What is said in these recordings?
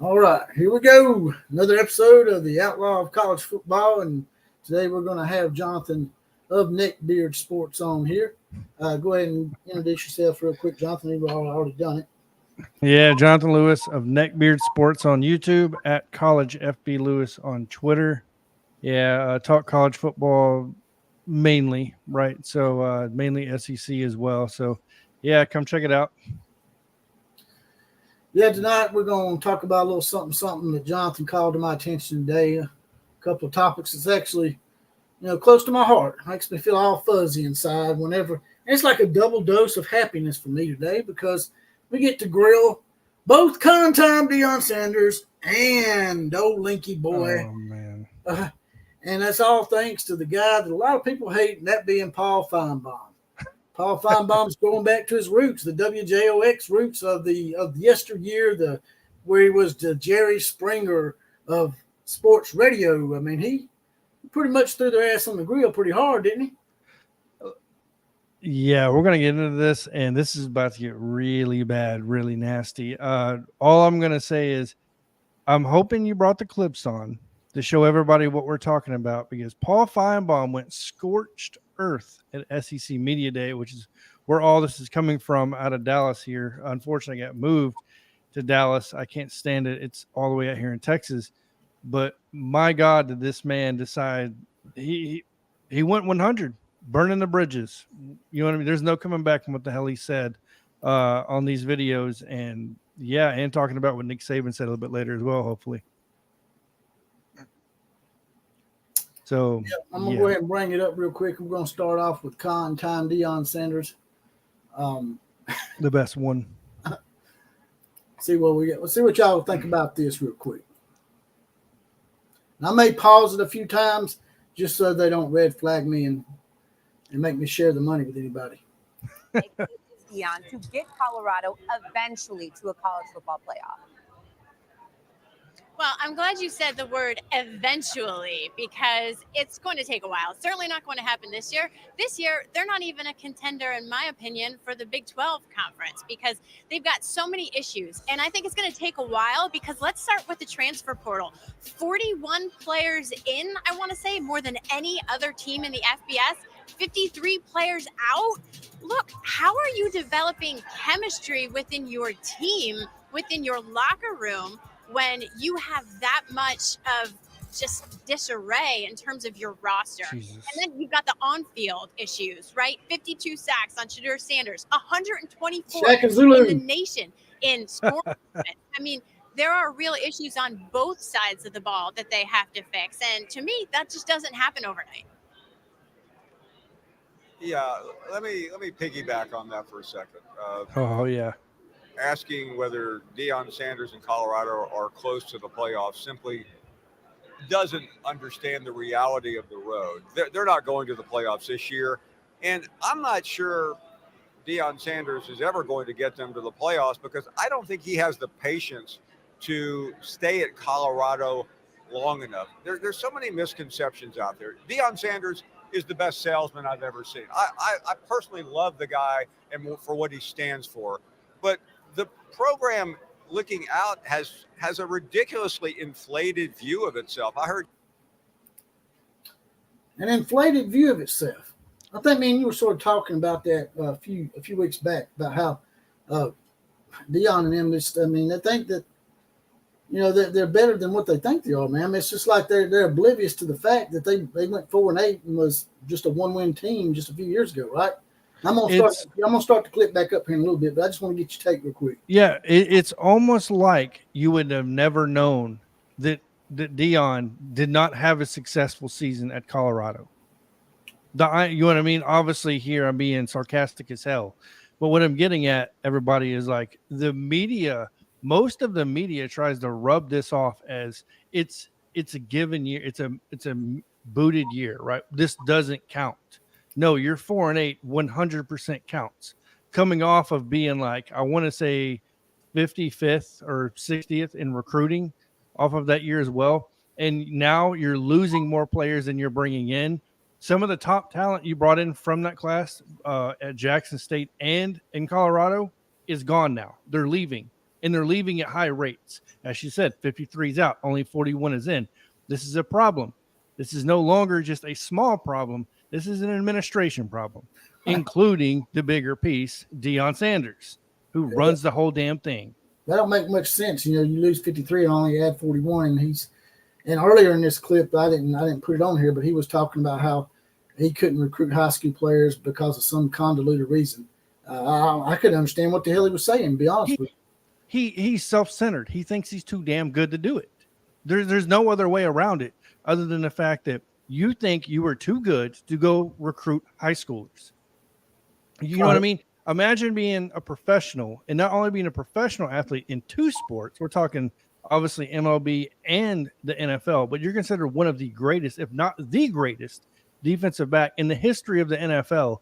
All right, here we go. Another episode of the Outlaw of College Football, and today we're going to have Jonathan of Neckbeard Sports on here. Go ahead and introduce yourself real quick, Jonathan. You've already done it. Yeah, Jonathan Lewis of Neckbeard Sports on YouTube, at College FB Lewis on Twitter. Yeah, talk college football mainly, right? So mainly SEC as well. So yeah, come check it out. Yeah, tonight we're going to talk about a little something that Jonathan called to my attention today. A couple of topics that's actually, close to my heart. It makes me feel all fuzzy inside whenever. It's like a double dose of happiness for me today because we get to grill both time Deion Sanders and old Linky boy. Oh, man. And that's all thanks to the guy that a lot of people hate, and that being Paul Finebaum. Paul Finebaum's going back to his roots, the WJOX roots of yesteryear, where he was the Jerry Springer of sports radio. I mean, he pretty much threw their ass on the grill pretty hard, didn't he? Yeah, we're going to get into this, and this is about to get really bad, really nasty. All I'm going to say is I'm hoping you brought the clips on to show everybody what we're talking about, because Paul Finebaum went scorched earth at SEC Media Day, which is where all this is coming from, out of Dallas here. Unfortunately, I got moved to Dallas. I can't stand it. It's all the way out here in Texas. But my God, did this man decide he went 100, burning the bridges. You know what I mean? There's no coming back from what the hell he said on these videos. And yeah, and talking about what Nick Saban said a little bit later as well, hopefully. So yeah, I'm going to go ahead and bring it up real quick. We're going to start off with time Deion Sanders. The best one. See what we get. Let's see what y'all think about this real quick. And I may pause it a few times just so they don't red flag me and make me share the money with anybody. Deion to get Colorado eventually to a college football playoff. Well, I'm glad you said the word eventually, because it's going to take a while. It's certainly not going to happen this year. This year, they're not even a contender, in my opinion, for the Big 12 conference, because they've got so many issues. And I think it's going to take a while, because let's start with the transfer portal. 41 players in, I want to say, more than any other team in the FBS. 53 players out. Look, how are you developing chemistry within your team, within your locker room, when you have that much of just disarray in terms of your roster? Jesus. And then you've got the on-field issues, right? 52 sacks on Shedeur Sanders, 124 in the nation in scoring. I mean, there are real issues on both sides of the ball that they have to fix. And to me, that just doesn't happen overnight. Yeah, let me piggyback on that for a second. Yeah. Asking whether Deion Sanders and Colorado are close to the playoffs simply doesn't understand the reality of the road. They're not going to the playoffs this year, and I'm not sure Deion Sanders is ever going to get them to the playoffs, because I don't think he has the patience to stay at Colorado long enough. There's so many misconceptions out there. Deion Sanders is the best salesman I've ever seen. I personally love the guy and for what he stands for, but the program looking out has a ridiculously inflated view of itself. I heard an inflated view of itself. I think, man, you were sort of talking about that a few weeks back, about how Deion and them, they think that, they're better than what they think they are, man. I mean, it's just like they're oblivious to the fact that they went 4-8 and was just a one-win team just a few years ago, right? I'm gonna start the clip back up here in a little bit, but I just want to get your take real quick. Yeah, it's almost like you would have never known that Deion did not have a successful season at Colorado. You know what I mean? Obviously, here I'm being sarcastic as hell, but what I'm getting at, everybody, is like the media. Most of the media tries to rub this off as it's a given year. It's a booted year, right? This doesn't count. No, you're 4-8, 100% counts. Coming off of being like, I want to say 55th or 60th in recruiting off of that year as well. And now you're losing more players than you're bringing in. Some of the top talent you brought in from that class at Jackson State and in Colorado is gone now. They're leaving. and they're leaving at high rates. As she said, 53 is out, only 41 is in. This is a problem. This is no longer just a small problem. This is an administration problem, including the bigger piece, Deion Sanders, who runs the whole damn thing. That don't make much sense. You lose 53 and only add 41. And earlier in this clip, I didn't put it on here, but he was talking about how he couldn't recruit high school players because of some convoluted reason. I couldn't understand what the hell he was saying, to be honest with you. He's self-centered. He thinks he's too damn good to do it. There's no other way around it other than the fact that you think you are too good to go recruit high schoolers. You know what I mean? Imagine being a professional, and not only being a professional athlete in two sports. We're talking obviously MLB and the NFL, but you're considered one of the greatest, if not the greatest, defensive back in the history of the NFL.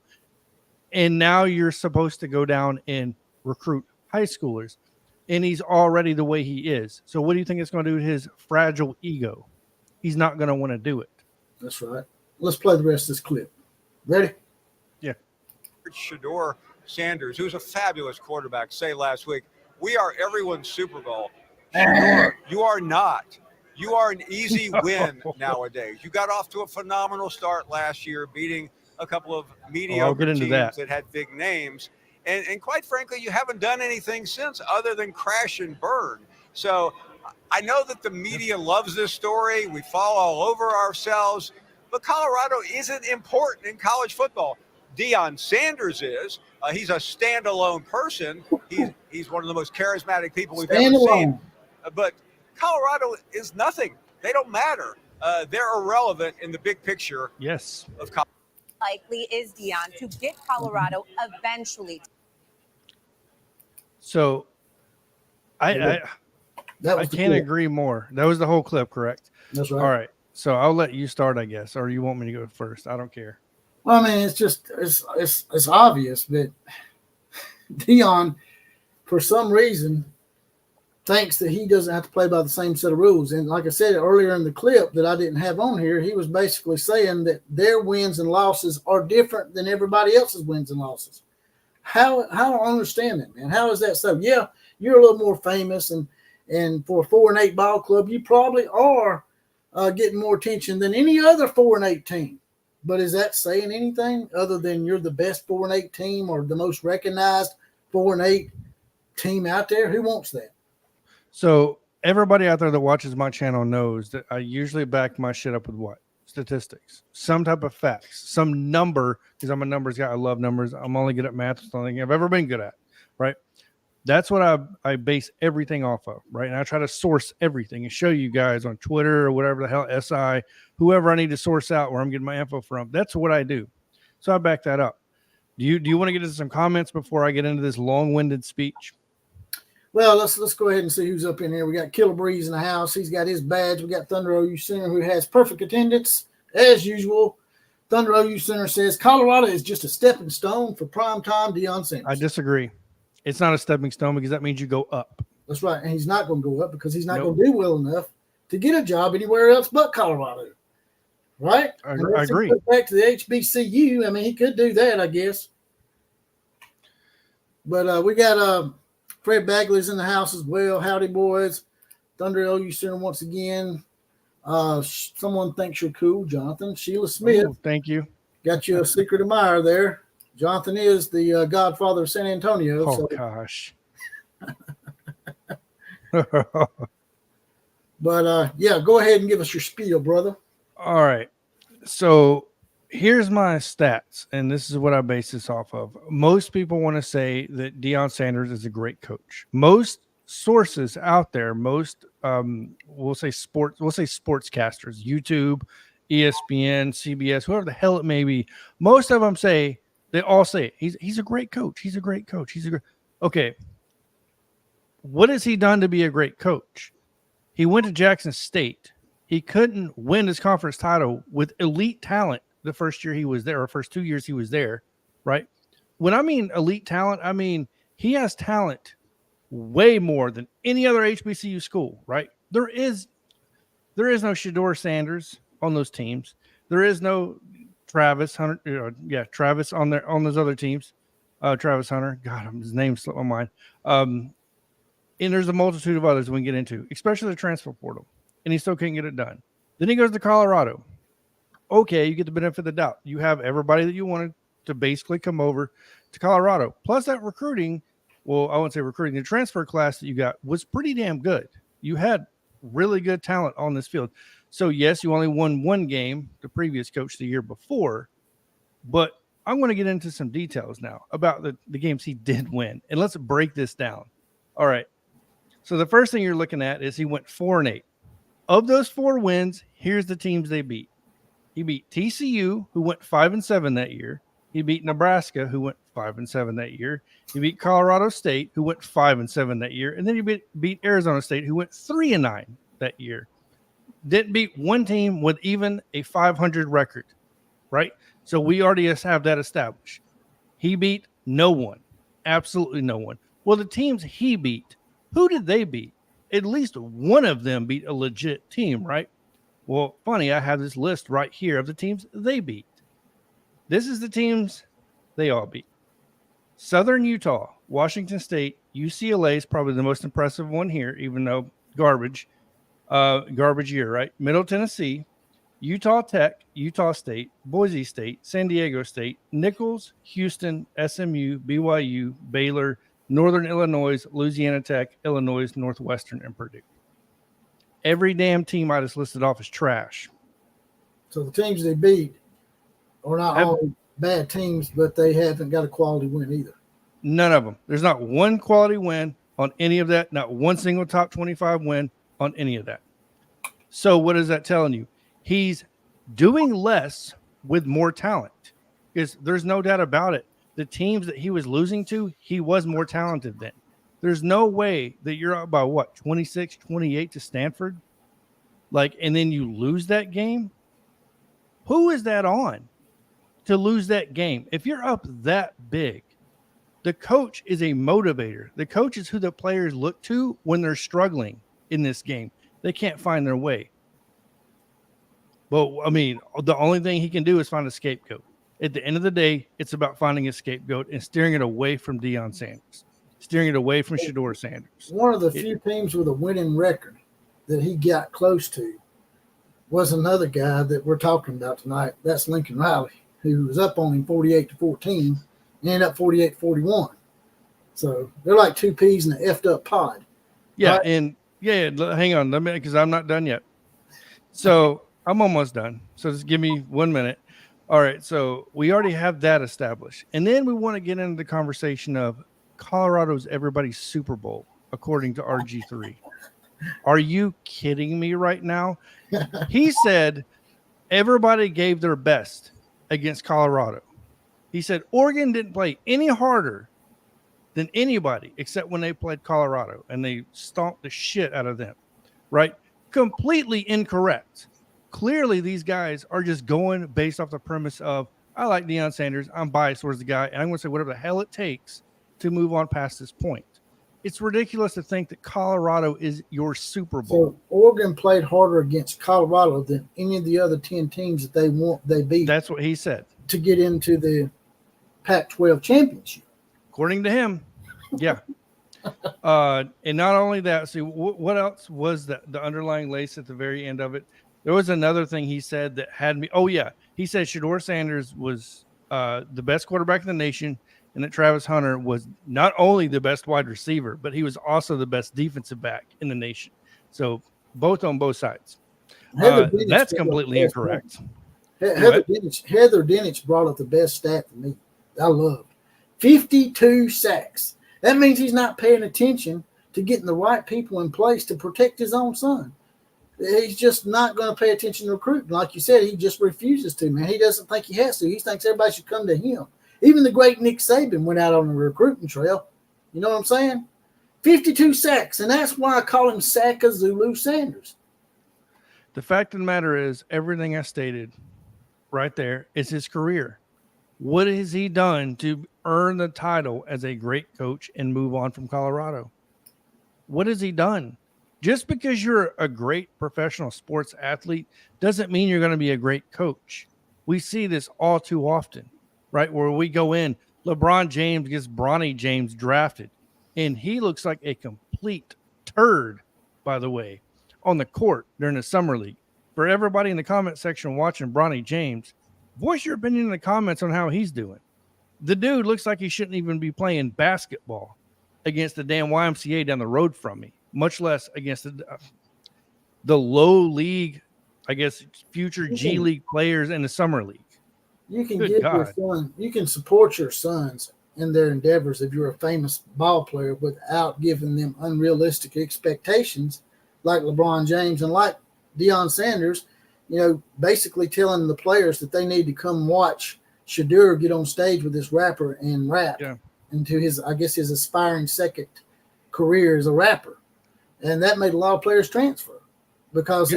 And now you're supposed to go down and recruit high schoolers. And he's already the way he is. So what do you think it's going to do to his fragile ego? He's not going to want to do it. That's right. Let's play the rest of this clip. Ready? Yeah. Shedeur Sanders, who's a fabulous quarterback, say last week, we are everyone's Super Bowl. Shedeur, you are not. You are an easy win nowadays. You got off to a phenomenal start last year, beating a couple of mediocre teams that had big names. And quite frankly, you haven't done anything since other than crash and burn. So I know that the media loves this story. We fall all over ourselves. But Colorado isn't important in college football. Deion Sanders is. He's a standalone person. He's one of the most charismatic people we've ever seen. But Colorado is nothing. They don't matter. They're irrelevant in the big picture. Yes. Of Colorado. Likely is Deion to get Colorado eventually. So I can't agree more. That was the whole clip, correct? That's right. All right. So I'll let you start, I guess, or you want me to go first? I don't care. Well, I mean, it's obvious that Deion, for some reason, thinks that he doesn't have to play by the same set of rules. And like I said earlier in the clip that I didn't have on here, he was basically saying that their wins and losses are different than everybody else's wins and losses. How I don't understand that, man. How is that so? Yeah, you're a little more famous, and for a 4-8 ball club, you probably are getting more attention than any other 4-8 team. But is that saying anything other than you're the best 4-8 team or the most recognized 4-8 team out there? Who wants that? So everybody out there that watches my channel knows that I usually back my shit up with what? Statistics, some type of facts, some number, because I'm a numbers guy. I love numbers. I'm only good at math. It's the only thing I've ever been good at, right? That's what I base everything off of, right? And I try to source everything and show you guys on Twitter or whatever the hell, SI, whoever I need to source out where I'm getting my info from. That's what I do. So I back that up. Do you want to get into some comments before I get into this long-winded speech? Well, let's go ahead and see who's up in here. We got Killer Breeze in the house. He's got his badge. We got Thunder OU Center, who has perfect attendance as usual. Thunder OU Center says Colorado is just a stepping stone for primetime Deion Sanders. I disagree. It's not a stepping stone because that means you go up. That's right, and he's not going to go up because he's not going to do well enough to get a job anywhere else but Colorado. Right? I agree. Back to the HBCU. I mean, he could do that, I guess. But we got Fred Bagley's in the house as well. Howdy, boys. Thunder OU Center once again. Someone thinks you're cool, Jonathan. Sheila Smith. Oh, thank you. Got you a secret admirer there. Jonathan is the godfather of San Antonio. Oh, gosh. But, yeah, go ahead and give us your spiel, brother. All right. So here's my stats, and this is what I base this off of. Most people want to say that Deion Sanders is a great coach. Most sources out there, most we'll say sportscasters, YouTube, ESPN, CBS, whoever the hell it may be, most of them they all say he's a great coach. He's a great coach. Okay. What has he done to be a great coach? He went to Jackson State. He couldn't win his conference title with elite talent the first year he was there, or first 2 years he was there, right? When I mean elite talent, I mean he has talent way more than any other HBCU school, right? There is no Shedeur Sanders on those teams. There is no Travis Hunter, Travis on those other teams. Travis Hunter, God, his name slipped my mind. And there's a multitude of others we can get into, especially the transfer portal. And he still can't get it done. Then he goes to Colorado. Okay, you get the benefit of the doubt. You have everybody that you wanted to basically come over to Colorado. Plus that recruiting, well, I wouldn't say recruiting, the transfer class that you got was pretty damn good. You had really good talent on this field. So, yes, you only won one game, the previous coach the year before, but I'm going to get into some details now about the games he did win. And let's break this down. All right. So the first thing you're looking at is he went 4-8. Of those 4 wins, here's the teams they beat. He beat TCU, who went 5-7 that year. He beat Nebraska, who went 5-7 that year. He beat Colorado State, who went 5-7 that year. And then he beat Arizona State, who went 3-9 that year. Didn't beat one team with even a 500 record, right? So we already have that established. He beat no one, absolutely no one. Well, the teams he beat, who did they beat? At least one of them beat a legit team, right? Well, funny, I have this list right here of the teams they beat. This is the teams they all beat. Southern Utah, Washington State, UCLA is probably the most impressive one here, even though garbage year, right? Middle Tennessee, Utah Tech, Utah State, Boise State, San Diego State, Nicholls, Houston, SMU, BYU, Baylor, Northern Illinois, Louisiana Tech, Illinois, Northwestern, and Purdue. Every damn team I just listed off is trash. So the teams they beat are not all bad teams, but they haven't got a quality win either. None of them. There's not one quality win on any of that, not one single top 25 win on any of that. So what is that telling you? He's doing less with more talent, because there's no doubt about it. The teams that he was losing to, he was more talented than. There's no way that you're up by 26, 28 to Stanford, and then you lose that game. Who is that on to lose that game? If you're up that big, the coach is a motivator. The coach is who the players look to when they're struggling in this game. They can't find their way. But, I mean, the only thing he can do is find a scapegoat. At the end of the day, it's about finding a scapegoat and steering it away from Deion Sanders, steering it away from Shedeur Sanders. One of the few teams with a winning record that he got close to was another guy that we're talking about tonight. That's Lincoln Riley, who was up on him 48-14 and ended up 48-41. So they're like two peas in an effed up pod. Yeah, right? and hang on, because I'm not done yet. So I'm almost done. So just give me 1 minute. All right, so we already have that established. And then we want to get into the conversation of Colorado's everybody's Super Bowl, according to RG3. Are you kidding me right now? He said everybody gave their best against Colorado. He said Oregon didn't play any harder than anybody except when they played Colorado, and they stomped the shit out of them, right? Completely incorrect. Clearly, these guys are just going based off the premise of, I like Deion Sanders, I'm biased towards the guy, and I'm going to say whatever the hell it takes to move on past this point. It's ridiculous to think that Colorado is your Super Bowl. So Oregon played harder against Colorado than any of the other 10 teams that they beat. That's what he said. To get into the Pac-12 championship. According to him, yeah. And not only that, see, what else was the underlying lace at the very end of it? There was another thing he said that had me. Oh, yeah. He said Shedeur Sanders was the best quarterback in the nation, and that Travis Hunter was not only the best wide receiver, but he was also the best defensive back in the nation. So both on both sides. That's completely incorrect. Heather Dinich brought up the best stat for me. I loved 52 sacks. That means he's not paying attention to getting the right people in place to protect his own son. He's just not going to pay attention to recruiting. Like you said, he just refuses to, man. He doesn't think he has to. He thinks everybody should come to him. Even the great Nick Saban went out on the recruiting trail. You know what I'm saying? 52 sacks, and that's why I call him Sacka Zulu Sanders. The fact of the matter is, everything I stated right there is his career. What has he done to earn the title as a great coach and move on from Colorado? What has he done? Just because you're a great professional sports athlete doesn't mean you're going to be a great coach. We see this all too often, right? Where we go in, LeBron James gets Bronny James drafted. And he looks like a complete turd, by the way, on the court during the summer league. For everybody in the comment section watching Bronny James, voice your opinion in the comments on how he's doing. The dude looks like he shouldn't even be playing basketball against the damn YMCA down the road from me, much less against the low league, I guess, future G League players in the summer league. You can Good give God. your son, you can support your sons in their endeavors if you're a famous ball player without giving them unrealistic expectations like LeBron James and like Deion Sanders, basically telling the players that they need to come watch Shadur get on stage with this rapper and rap into his aspiring second career as a rapper. And that made a lot of players transfer because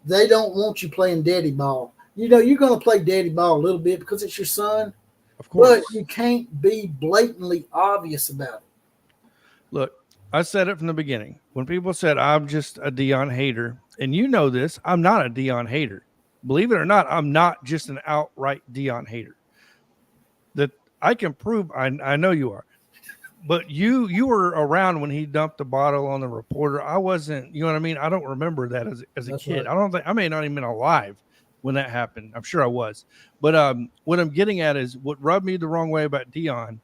they don't want you playing daddy ball. You're going to play daddy ball a little bit because it's your son. Of course. But you can't be blatantly obvious about it. Look, I said it from the beginning. When people said I'm just a Deion hater, and you know this, I'm not a Deion hater. Believe it or not, I'm not just an outright Deion hater. That I can prove. I know you are. But you were around when he dumped the bottle on the reporter. I wasn't, you know what I mean? I don't remember that as a kid. Right. I may not even been alive when that happened. I'm sure I was. But what I'm getting at is what rubbed me the wrong way about Deion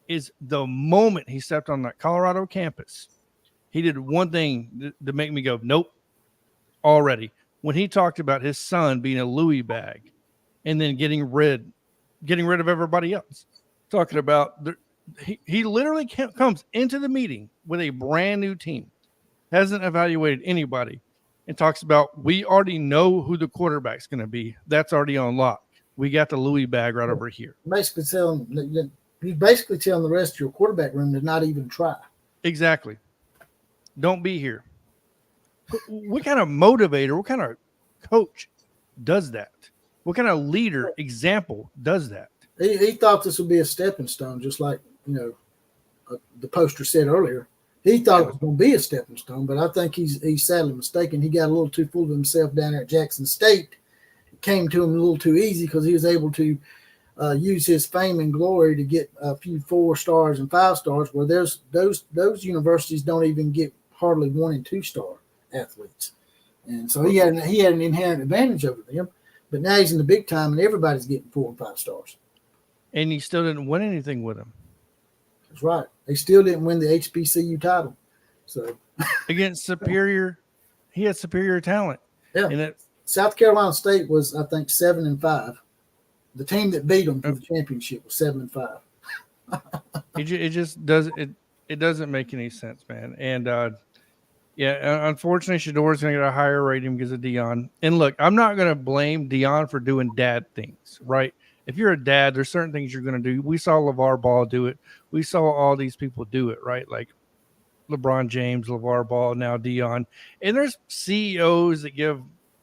is the moment he stepped on that Colorado campus, he did one thing to make me go, nope, already. When he talked about his son being a Louis bag and then getting rid of everybody else, talking about he literally comes into the meeting with a brand new team, hasn't evaluated anybody, and talks about, we already know who the quarterback's going to be. That's already on lock. We got the Louis bag right over here. Basically telling the rest of your quarterback room to not even try. Exactly. Don't be here. What kind of motivator, what kind of coach does that? What kind of leader, example does that? He thought this would be a stepping stone, just like, the poster said earlier. He thought it was going to be a stepping stone, but I think he's sadly mistaken. He got a little too full of himself down there at Jackson State. It came to him a little too easy because he was able to use his fame and glory to get a few 4 stars and 5 stars, where those universities don't even get hardly 1 and 2 star athletes. And so he had an inherent advantage over them. But now he's in the big time, and everybody's getting 4 and 5 stars. And he still didn't win anything with him. That's right. They still didn't win the HBCU title. So against superior, he had superior talent. Yeah. And South Carolina State was, I think, 7 and 5. The team that beat them for the championship was 7 and 5. It just doesn't. It doesn't make any sense, man. And unfortunately, Shador's going to get a higher rating because of Deion. And look, I'm not going to blame Deion for doing dad things, right? If you're a dad, there's certain things you're going to do. We saw LeVar Ball do it. We saw all these people do it, right? Like LeBron James, LeVar Ball, now Deion. And there's CEOs that give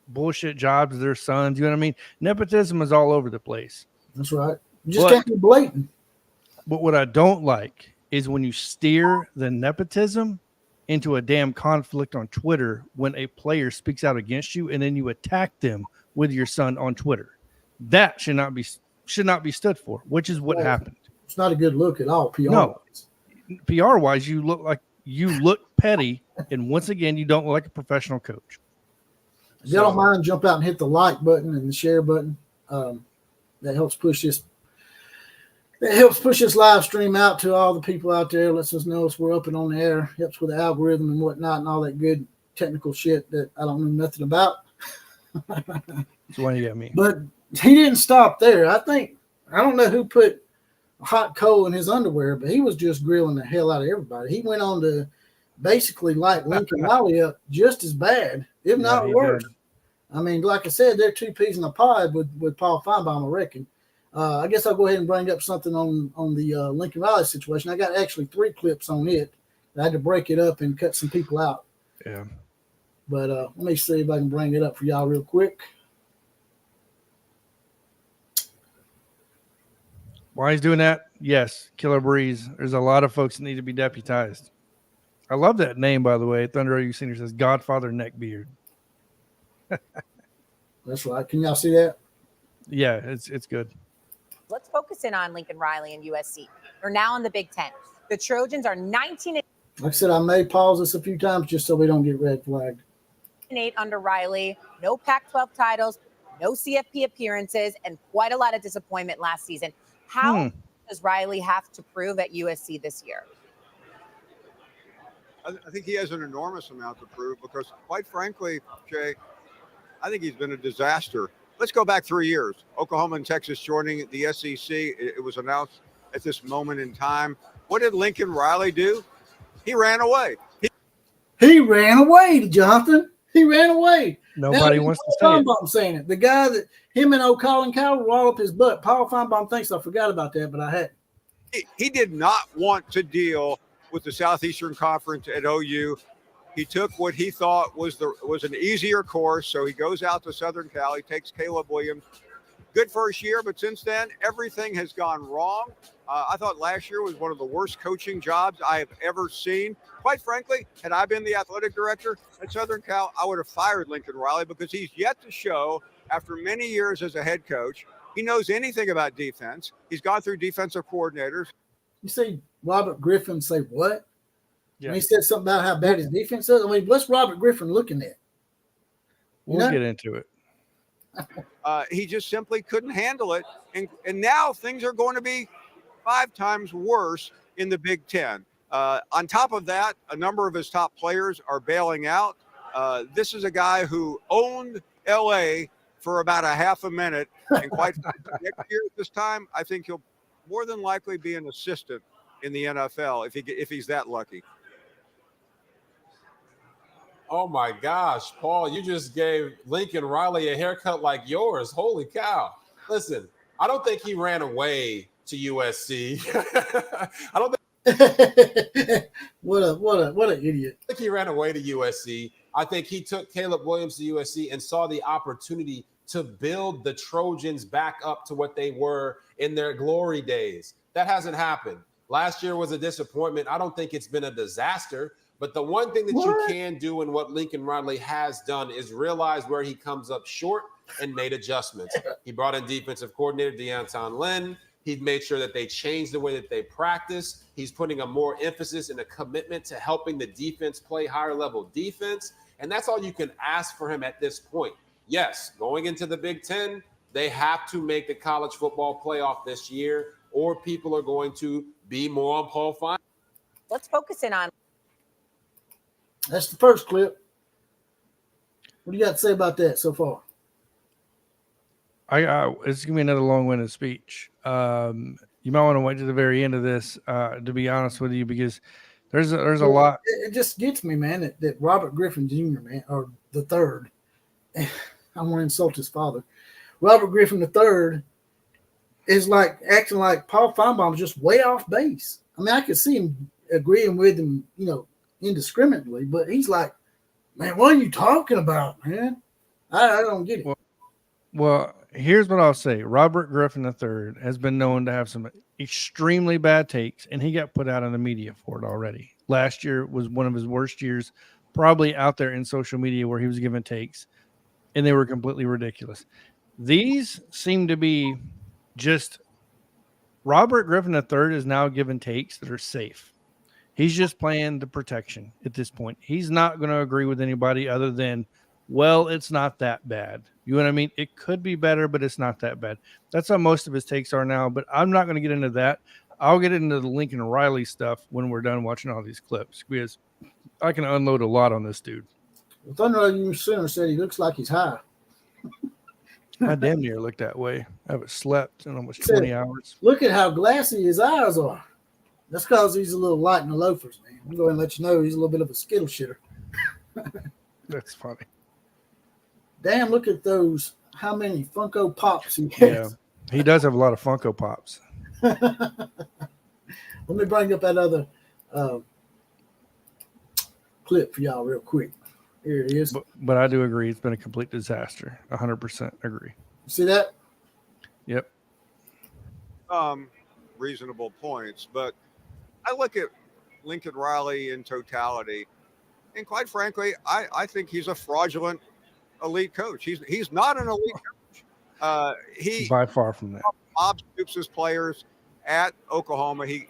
bullshit jobs to their sons. You know what I mean? Nepotism is all over the place. That's right. You just can't be blatant. But what I don't like is when you steer the nepotism into a damn conflict on Twitter when a player speaks out against you and then you attack them with your son on Twitter. That should not be stood for, which is what happened. It's not a good look at all, PR. No, PR wise, you look petty, and once again, you don't look like a professional coach. If y'all don't mind, jump out and hit the like button and the share button. That helps push this. That helps push this live stream out to all the people out there. Lets us know we're up and on the air. Helps with the algorithm and whatnot and all that good technical shit that I don't know nothing about. That's why you got me. But he didn't stop there. I don't know who put hot coal in his underwear, but he was just grilling the hell out of everybody. He went on to basically light Lincoln Riley up just as bad, if not worse. Did. I mean, like I said, they're 2 peas in a pod with Paul Finebaum, I reckon. I guess I'll go ahead and bring up something on the Lincoln Riley situation. I got actually 3 clips on it. I had to break it up and cut some people out. Yeah. But let me see if I can bring it up for y'all real quick. Why he's doing that? Yes, Killer Breeze. There's a lot of folks that need to be deputized. I love that name, by the way. Thunder OU Senior says Godfather Neckbeard. That's right. Can y'all see that? Yeah, it's good. Let's focus in on Lincoln Riley and USC. They're now in the Big Ten. The Trojans are 19-8 Like I said, I may pause this a few times just so we don't get red flagged. under Riley. No Pac-12 titles, no CFP appearances, and quite a lot of disappointment last season. How does Riley have to prove at USC this year? I think he has an enormous amount to prove because, quite frankly, Jay, I think he's been a disaster. Let's go back 3 years. Oklahoma and Texas joining the SEC. It was announced at this moment in time. What did Lincoln Riley do? He ran away. He ran away, Jonathan. He ran away. Nobody wants to say it. Finebaum saying it. The guy that him and Colin Cowell were all up his butt. Paul Finebaum thinks I forgot about that, but I hadn't. He did not want to deal with the Southeastern Conference at OU. He took what he thought was an easier course, so he goes out to Southern Cal. He takes Caleb Williams. Good first year, but since then, everything has gone wrong. I thought last year was one of the worst coaching jobs I have ever seen. Quite frankly, had I been the athletic director at Southern Cal, I would have fired Lincoln Riley because he's yet to show, after many years as a head coach, he knows anything about defense. He's gone through defensive coordinators. You see Robert Griffin say what? Yeah. When he said something about how bad his defense is. I mean, what's Robert Griffin looking at? We'll get into it. He just simply couldn't handle it. And now things are going to be 5 times worse in the Big Ten. On top of that, a number of his top players are bailing out. This is a guy who owned LA for about a half a minute. And quite frankly, next year at this time, I think he'll more than likely be an assistant in the NFL if he's that lucky. Oh my gosh, Paul, you just gave Lincoln Riley a haircut like yours. Holy cow. Listen, I don't think he ran away to USC. I don't think what an idiot. I think he ran away to USC. I think he took Caleb Williams to USC and saw the opportunity to build the Trojans back up to what they were in their glory days. That hasn't happened. Last year was a disappointment. I don't think it's been a disaster. But the one thing that you can do and what Lincoln Riley has done is realize where he comes up short and made adjustments. He brought in defensive coordinator Deonton Lynn. He made sure that they changed the way that they practice. He's putting a more emphasis and a commitment to helping the defense play higher level defense. And that's all you can ask for him at this point. Yes, going into the Big Ten, they have to make the college football playoff this year, or people are going to be more on Paul Finebaum. Let's focus in on. That's the first clip. What do you got to say about that so far? It's gonna be another long-winded speech. You might want to wait to the very end of this, to be honest with you, because there's a lot. It just gets me, man, that Robert Griffin Jr., man, or the third. I want to insult his father. Robert Griffin III is like acting like Paul Finebaum's just way off base. I mean, I could see him agreeing with him, indiscriminately, but he's like, man, what are you talking about, man? I don't get it. Well, here's what I'll say. Robert Griffin III has been known to have some extremely bad takes, and he got put out in the media for it already. Last year was one of his worst years, probably out there in social media where he was giving takes, and they were completely ridiculous. These seem to be just Robert Griffin III is now giving takes that are safe. He's just playing the protection at this point. He's not going to agree with anybody other than, well, it's not that bad. You know what I mean? It could be better, but it's not that bad. That's how most of his takes are now, but I'm not going to get into that. I'll get into the Lincoln Riley stuff when we're done watching all these clips, because I can unload a lot on this dude. Well, Thunder Center said he looks like he's high. I damn near looked that way. I haven't slept in almost 20 hours. Look at how glassy his eyes are. That's because he's a little light in the loafers, man. I'm going to let you know he's a little bit of a skittle shitter. That's funny. Damn, look at those. How many Funko Pops he has. Yeah, he does have a lot of Funko Pops. Let me bring up that other clip for y'all real quick. Here it is. But I do agree. It's been a complete disaster. 100% agree. See that? Yep. Reasonable points, but I look at Lincoln Riley in totality, and quite frankly, I think he's a fraudulent elite coach. He's not an elite coach. By far from that. Bob Stoops' players at Oklahoma. He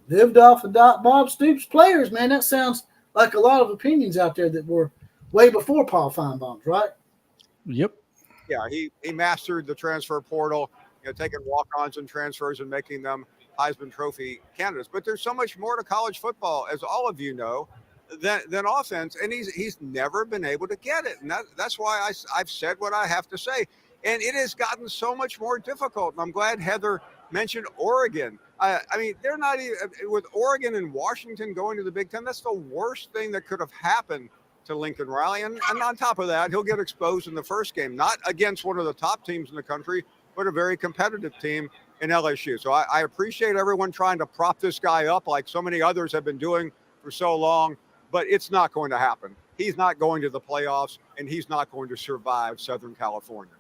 lived off of Bob Stoops players, man. That sounds like a lot of opinions out there that were way before Paul Finebaum's, right? Yep. Yeah, he mastered the transfer portal, taking walk-ons and transfers and making them Heisman Trophy candidates. But there's so much more to college football, as all of you know, than offense, and he's never been able to get it. And that's why I've said what I have to say. And it has gotten so much more difficult. And I'm glad Heather mentioned Oregon. I mean, they're not even with Oregon and Washington going to the Big Ten. That's the worst thing that could have happened to Lincoln Riley. And on top of that, he'll get exposed in the first game, not against one of the top teams in the country, but a very competitive team in LSU. So I appreciate everyone trying to prop this guy up like so many others have been doing for so long, but it's not going to happen. He's not going to the playoffs, and he's not going to survive Southern California.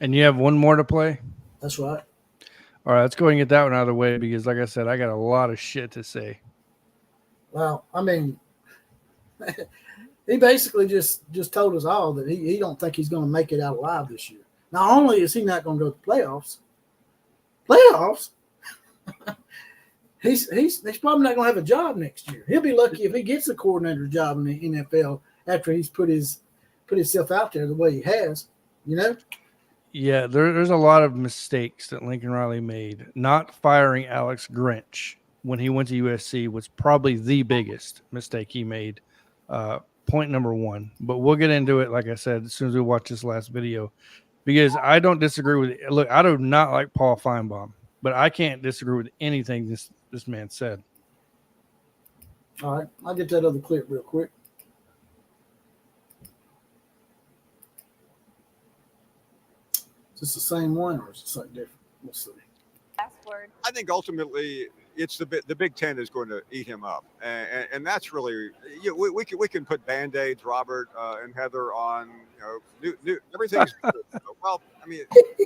And you have one more to play? That's right. All right, let's go ahead and get that one out of the way because, like I said, I got a lot of shit to say. Well, I mean, he basically just told us all that he don't think he's going to make it out alive this year. Not only is he not going to go to the playoffs, he's probably not going to have a job next year. He'll be lucky if he gets a coordinator job in the NFL after he's put himself out there the way he has, you know? Yeah, there's a lot of mistakes that Lincoln Riley made. Not firing Alex Grinch when he went to USC was probably the biggest mistake he made. Point number one. But we'll get into it, like I said, as soon as we watch this last video. Because I don't disagree with it. Look, I do not like Paul Finebaum, but I can't disagree with anything this man said. All right, I'll get that other clip real quick. Is this the same one or is it something different? We'll see. Password. I think ultimately it's the Big Ten is going to eat him up, and that's really we can put Band-Aids, Robert and Heather, on new everything's well. I mean,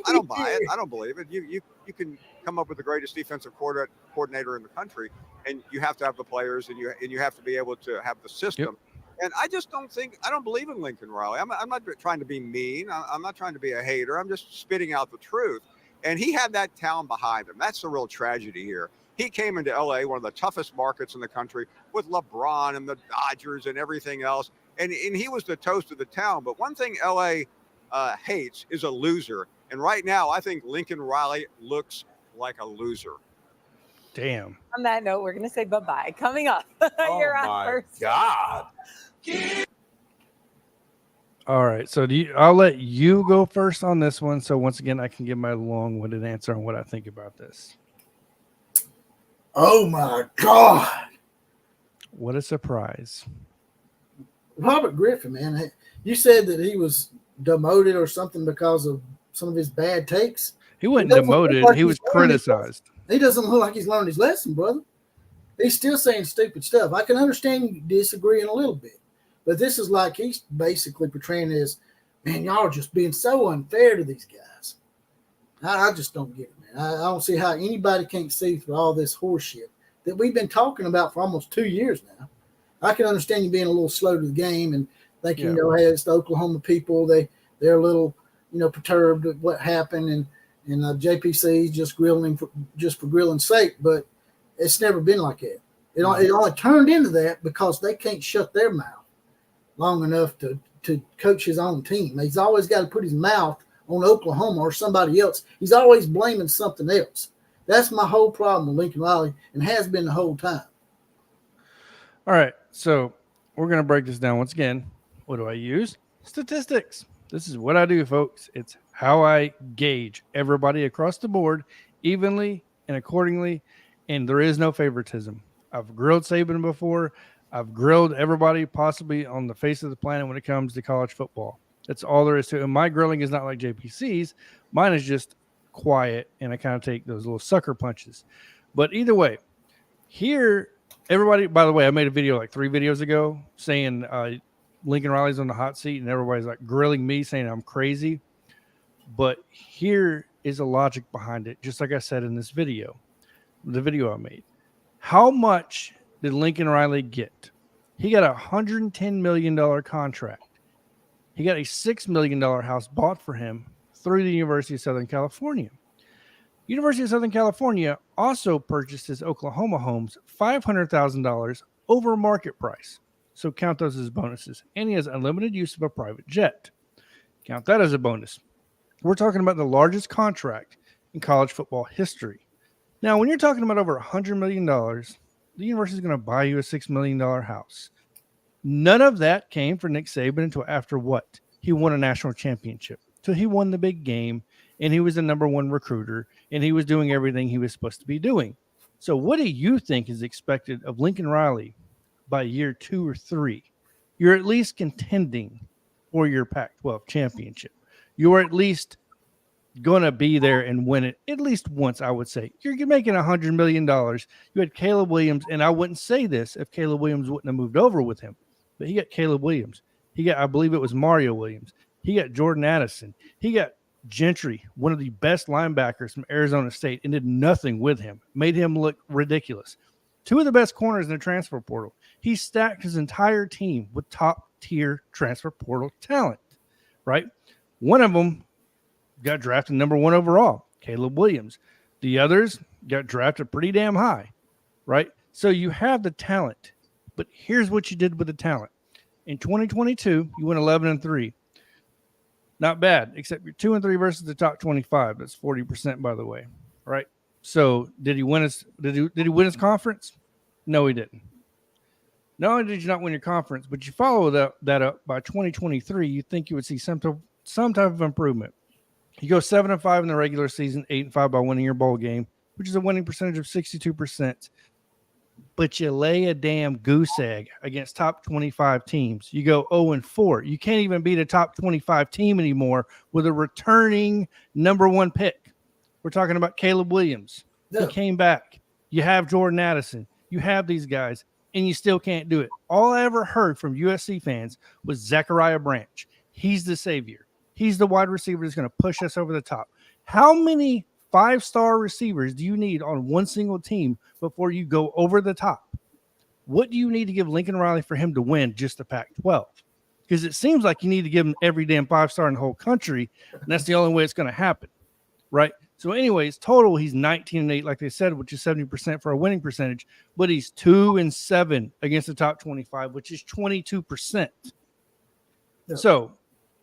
I don't buy it. I don't believe it. You can come up with the greatest defensive coordinator in the country, and you have to have the players, and you have to be able to have the system. Yep. And I just I don't believe in Lincoln Riley. I'm not trying to be mean. I'm not trying to be a hater. I'm just spitting out the truth. And he had that town behind him. That's the real tragedy here. He came into LA, one of the toughest markets in the country, with LeBron and the Dodgers and everything else. And he was the toast of the town. But one thing LA hates is a loser. And right now, I think Lincoln Riley looks like a loser. Damn. On that note, we're going to say bye-bye. Coming up, you're on first. God. All right, so I'll let you go first on this one. So once again, I can give my long-winded answer on what I think about this. Oh my God! What a surprise! Robert Griffin, man, you said that he was demoted or something because of some of his bad takes. He wasn't demoted; he was criticized. He doesn't look like he's learned his lesson, brother. He's still saying stupid stuff. I can understand you disagreeing a little bit. But this is like he's basically portraying it as, man, y'all are just being so unfair to these guys. I just don't get it, man. I don't see how anybody can't see through all this horseshit that we've been talking about for almost 2 years now. I can understand you being a little slow to the game and thinking, hey, it's the Oklahoma people. They're a little, perturbed at what happened, and JPC just grilling for grilling's sake. But it's never been like that. It only turned into that because they can't shut their mouth long enough to coach his own team. He's always got to put his mouth on Oklahoma or somebody else. He's always blaming something else. That's my whole problem with Lincoln Riley, and has been the whole time. All right, so we're going to break this down once again. What do I use? Statistics. This is what I do, folks. It's how I gauge everybody across the board evenly and accordingly, and there is no favoritism. I've grilled Saban before. I've grilled everybody possibly on the face of the planet when it comes to college football. That's all there is to it. And my grilling is not like JPC's. Mine is just quiet, and I kind of take those little sucker punches. But either way, here, everybody, by the way, I made a video like 3 videos ago saying Lincoln Riley's on the hot seat, and everybody's like grilling me saying I'm crazy. But here is a logic behind it, just like I said in this video, the video I made. How much did Lincoln Riley get? He got a $110 million contract. He got a $6 million house bought for him through the University of Southern California. University of Southern California also purchased his Oklahoma homes $500,000 over market price. So count those as bonuses. And he has unlimited use of a private jet. Count that as a bonus. We're talking about the largest contract in college football history. Now, when you're talking about over $100 million, the university is going to buy you a $6 million house. None of that came for Nick Saban until after what? He won a national championship. So he won the big game, and he was the number one recruiter, and he was doing everything he was supposed to be doing. So what do you think is expected of Lincoln Riley by year 2 or 3? You're at least contending for your Pac-12 championship. You're at least going to be there and win it at least once, I would say. You're making $100 million. You had Caleb Williams, and I wouldn't say this if Caleb Williams wouldn't have moved over with him, but he got Caleb Williams. He got, I believe it was Mario Williams. He got Jordan Addison. He got Gentry, one of the best linebackers from Arizona State, and did nothing with him. Made him look ridiculous. 2 of the best corners in the transfer portal. He stacked his entire team with top-tier transfer portal talent, right? One of them got drafted number 1 overall, Caleb Williams. The others got drafted pretty damn high, right? So you have the talent, but here's what you did with the talent. In 2022, you went 11-3. Not bad, except you're 2-3 versus the top 25. That's 40%, by the way, right? So did he win his? Did he win his conference? No, he didn't. Not only did you not win your conference, but you follow that up by 2023. You think you would see some type of improvement. You go 7-5 in the regular season, 8-5 by winning your bowl game, which is a winning percentage of 62%. But you lay a damn goose egg against top 25 teams. You go 0-4. You can't even beat a top 25 team anymore with a returning number 1 pick. We're talking about Caleb Williams. Yeah. He came back. You have Jordan Addison. You have these guys, and you still can't do it. All I ever heard from USC fans was Zachariah Branch. He's the savior. He's the wide receiver that's going to push us over the top. How many 5-star receivers do you need on one single team before you go over the top? What do you need to give Lincoln Riley for him to win just the Pac-12? Because it seems like you need to give him every damn 5-star in the whole country, and that's the only way it's going to happen, right? So anyways, total, he's 19-8, like they said, which is 70% for a winning percentage, but he's 2-7 against the top 25, which is 22%. Yeah. So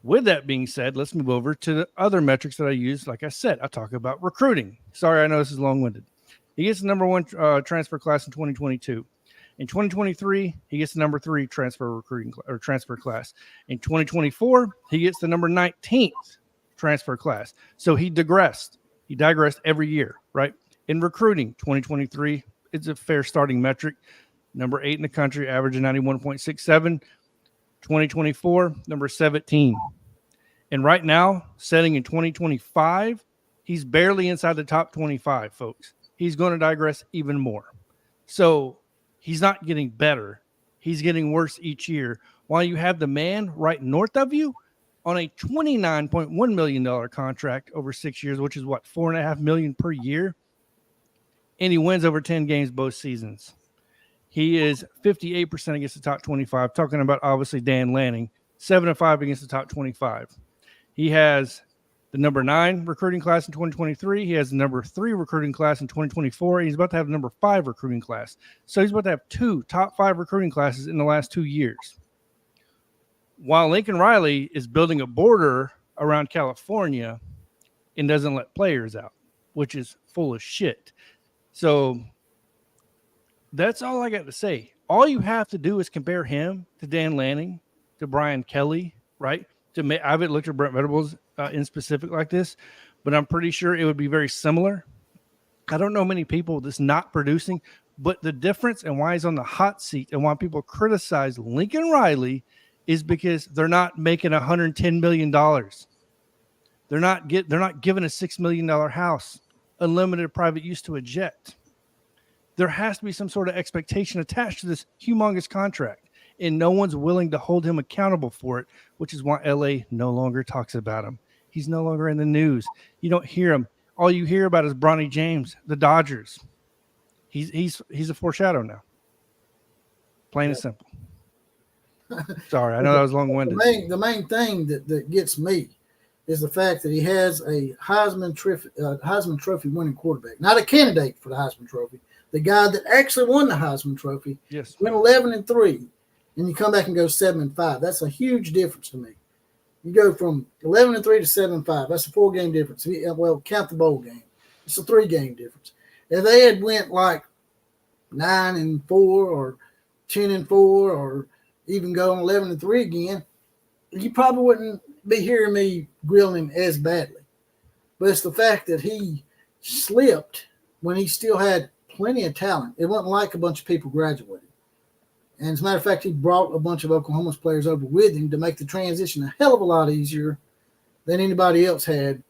with that being said, let's move over to the other metrics that I use. Like I said, I talk about recruiting. Sorry, I know this is long-winded. He gets the number 1 transfer class in 2022. In 2023, he gets the number 3 transfer class. In 2024, he gets the number 19th transfer class. So he digressed. He digressed every year, right? In recruiting, 2023, it's a fair starting metric. Number 8 in the country, averaging 91.67. 2024, number 17. And right now, setting in 2025, he's barely inside the top 25, folks. He's going to digress even more. So he's not getting better. He's getting worse each year. While you have the man right north of you on a $29.1 million contract over 6 years, which is what, $4.5 million per year? And he wins over 10 games both seasons. He is 58% against the top 25. Talking about, obviously, Dan Lanning, 7-5 against the top 25. He has the number 9 recruiting class in 2023. He has the number 3 recruiting class in 2024. He's about to have the number 5 recruiting class. So he's about to have 2 top 5 recruiting classes in the last 2 years. While Lincoln Riley is building a border around California and doesn't let players out, which is full of shit. So that's all I got to say. All you have to do is compare him to Dan Lanning, to Brian Kelly, right? I haven't looked at Brent Venables in specific like this, but I'm pretty sure it would be very similar. I don't know many people that's not producing, but the difference and why he's on the hot seat and why people criticize Lincoln Riley is because they're not making $110 million. They're not giving a $6 million house, unlimited private use to a jet. There has to be some sort of expectation attached to this humongous contract, and no one's willing to hold him accountable for it, which is why LA no longer talks about him. He's no longer in the news. You don't hear him. All you hear about is Bronny James, the Dodgers. He's a foreshadow now. Plain and simple. Sorry, I know that was long-winded. The main thing that gets me is the fact that he has a Heisman Trophy winning quarterback, not a candidate for the Heisman Trophy. The guy that actually won the Heisman Trophy went 11-3, and you come back and go 7-5. That's a huge difference to me. You go from 11-3 to 7-5. That's a 4-game difference. Well, count the bowl game. It's a 3-game difference. If they had went like 9-4 or 10-4 or even going 11-3 again, you probably wouldn't be hearing me grilling him as badly. But it's the fact that he slipped when he still had plenty of talent. It wasn't like a bunch of people graduated. And as a matter of fact, he brought a bunch of Oklahoma's players over with him to make the transition a hell of a lot easier than anybody else had.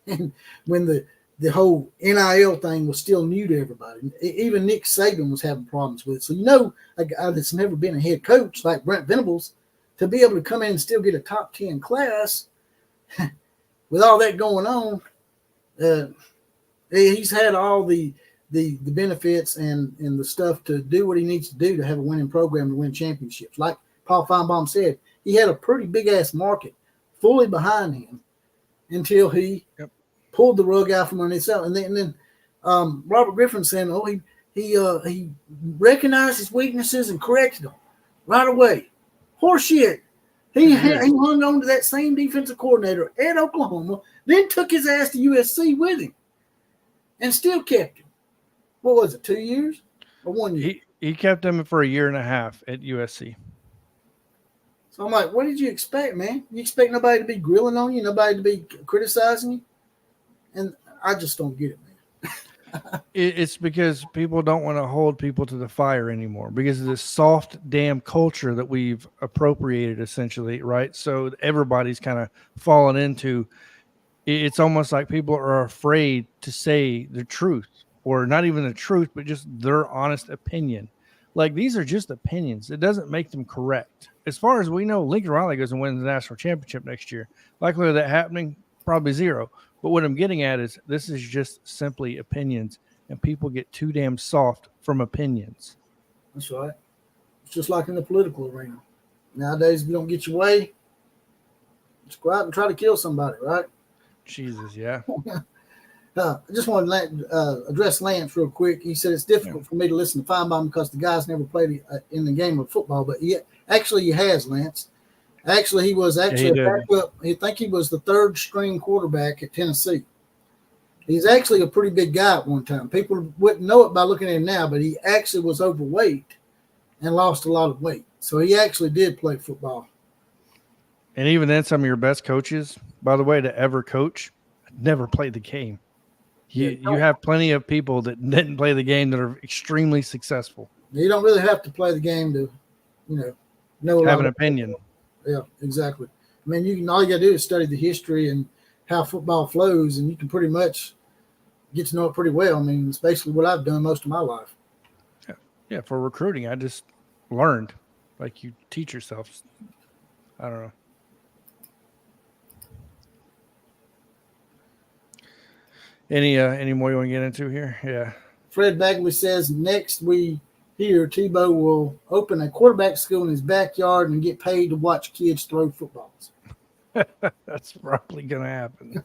And when the whole NIL thing was still new to everybody. Even Nick Saban was having problems with it. So, a guy that's never been a head coach like Brent Venables, to be able to come in and still get a top 10 class with all that going on, he's had all the benefits and the stuff to do what he needs to do to have a winning program to win championships. Like Paul Finebaum said, he had a pretty big-ass market fully behind him until he pulled the rug out from underneath himself. And then Robert Griffin saying, he recognized his weaknesses and corrected them right away. Horseshit. He hung on to that same defensive coordinator at Oklahoma, then took his ass to USC with him and still kept him. What was it, 2 years or 1 year? He kept him for a year and a half at USC. So I'm like, what did you expect, man? You expect nobody to be grilling on you, nobody to be criticizing you? And I just don't get it, man. It's because people don't want to hold people to the fire anymore because of this soft damn culture that we've appropriated essentially, right? So everybody's kind of fallen into. It's almost like people are afraid to say the truth, or not even the truth, but just their honest opinion. Like, these are just opinions. It doesn't make them correct. As far as we know, Lincoln Riley goes and wins the national championship next year. Likelihood of that happening, probably 0. But what I'm getting at is this is just simply opinions, and people get too damn soft from opinions. That's right. It's just like in the political arena. Nowadays, if you don't get your way, just go out and try to kill somebody, right? Jesus, yeah. I just wanted to address Lance real quick. He said it's difficult for me to listen to Finebaum because the guy's never played in the game of football. But actually, he has, Lance. Actually, he was actually a backup. I think he was the 3rd string quarterback at Tennessee. He's actually a pretty big guy at one time. People wouldn't know it by looking at him now, but he actually was overweight and lost a lot of weight. So he actually did play football. And even then, some of your best coaches, by the way, to ever coach, never played the game. You have plenty of people that didn't play the game that are extremely successful. You don't really have to play the game to, know have an opinion. Yeah, exactly. I mean, all you got to do is study the history and how football flows, and you can pretty much get to know it pretty well. I mean, it's basically what I've done most of my life. Yeah. For recruiting, I just learned, like you teach yourself. I don't know. Any more you want to get into here? Yeah. Fred Bagley says next we hear Tebow will open a quarterback school in his backyard and get paid to watch kids throw footballs. That's probably going to happen.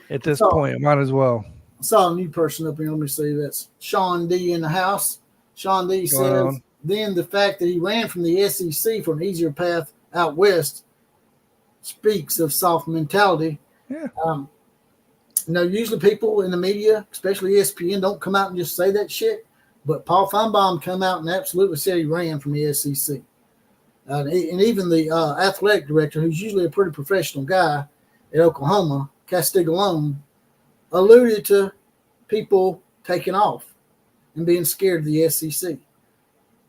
At this point, might as well. I saw a new person up here. Let me see. That's Sean D in the house. Sean D says, then the fact that he ran from the SEC for an easier path out west speaks of soft mentality. Yeah. Usually people in the media, especially ESPN, don't come out and just say that shit. But Paul Finebaum come out and absolutely said he ran from the SEC. And even the athletic director, who's usually a pretty professional guy at Oklahoma, Castiglione, alluded to people taking off and being scared of the SEC.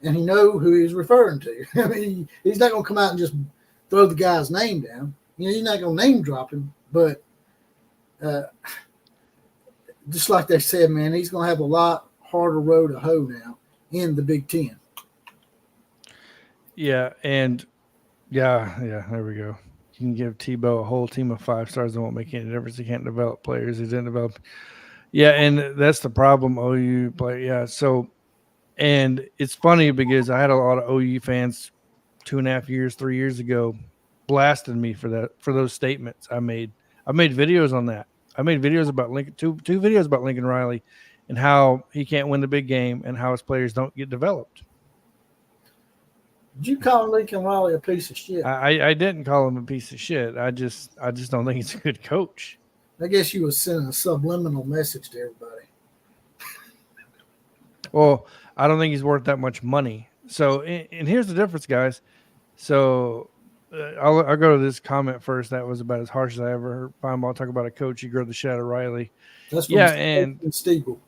And he know who he's referring to. I mean, he's not going to come out and just throw the guy's name down. He's not going to name drop him. But just like they said, man, he's going to have a lot harder road to hoe now in the Big Ten. Yeah, and there we go. You can give Tebow a whole team of 5 stars that won't make any difference. He can't develop players. He didn't develop. Yeah, and that's the problem. OU play. Yeah, so, and it's funny because I had a lot of OU fans 2.5 years, 3 years ago blasted me for those statements I made. I made videos on that. I made videos about Lincoln, two videos about Lincoln Riley and how he can't win the big game and how his players don't get developed. Did you call Lincoln Riley a piece of shit? I didn't call him a piece of shit. I just don't think he's a good coach. I guess you was sending a subliminal message to everybody. Well, I don't think he's worth that much money. So, and here's the difference, guys. So, I'll go to this comment first. That was about as harsh as I ever heard Finebaum talk about a coach. He grew the shit out of Riley. That's and Stiegel.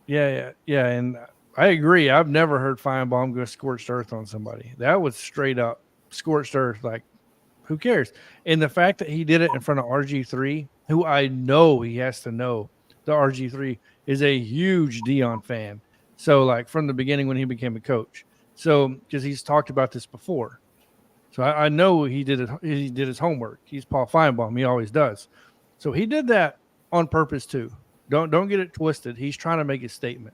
Yeah, and I agree. I've never heard Finebaum go scorched earth on somebody. That was straight up scorched earth. Like, who cares? And the fact that he did it in front of RG3, who I know he has to know, the RG3 is a huge Deion fan. So, like, from the beginning when he became a coach. So, because he's talked about this before. So I know he did it. He did his homework. He's Paul Finebaum. He always does. So he did that on purpose too. Don't get it twisted. He's trying to make a statement.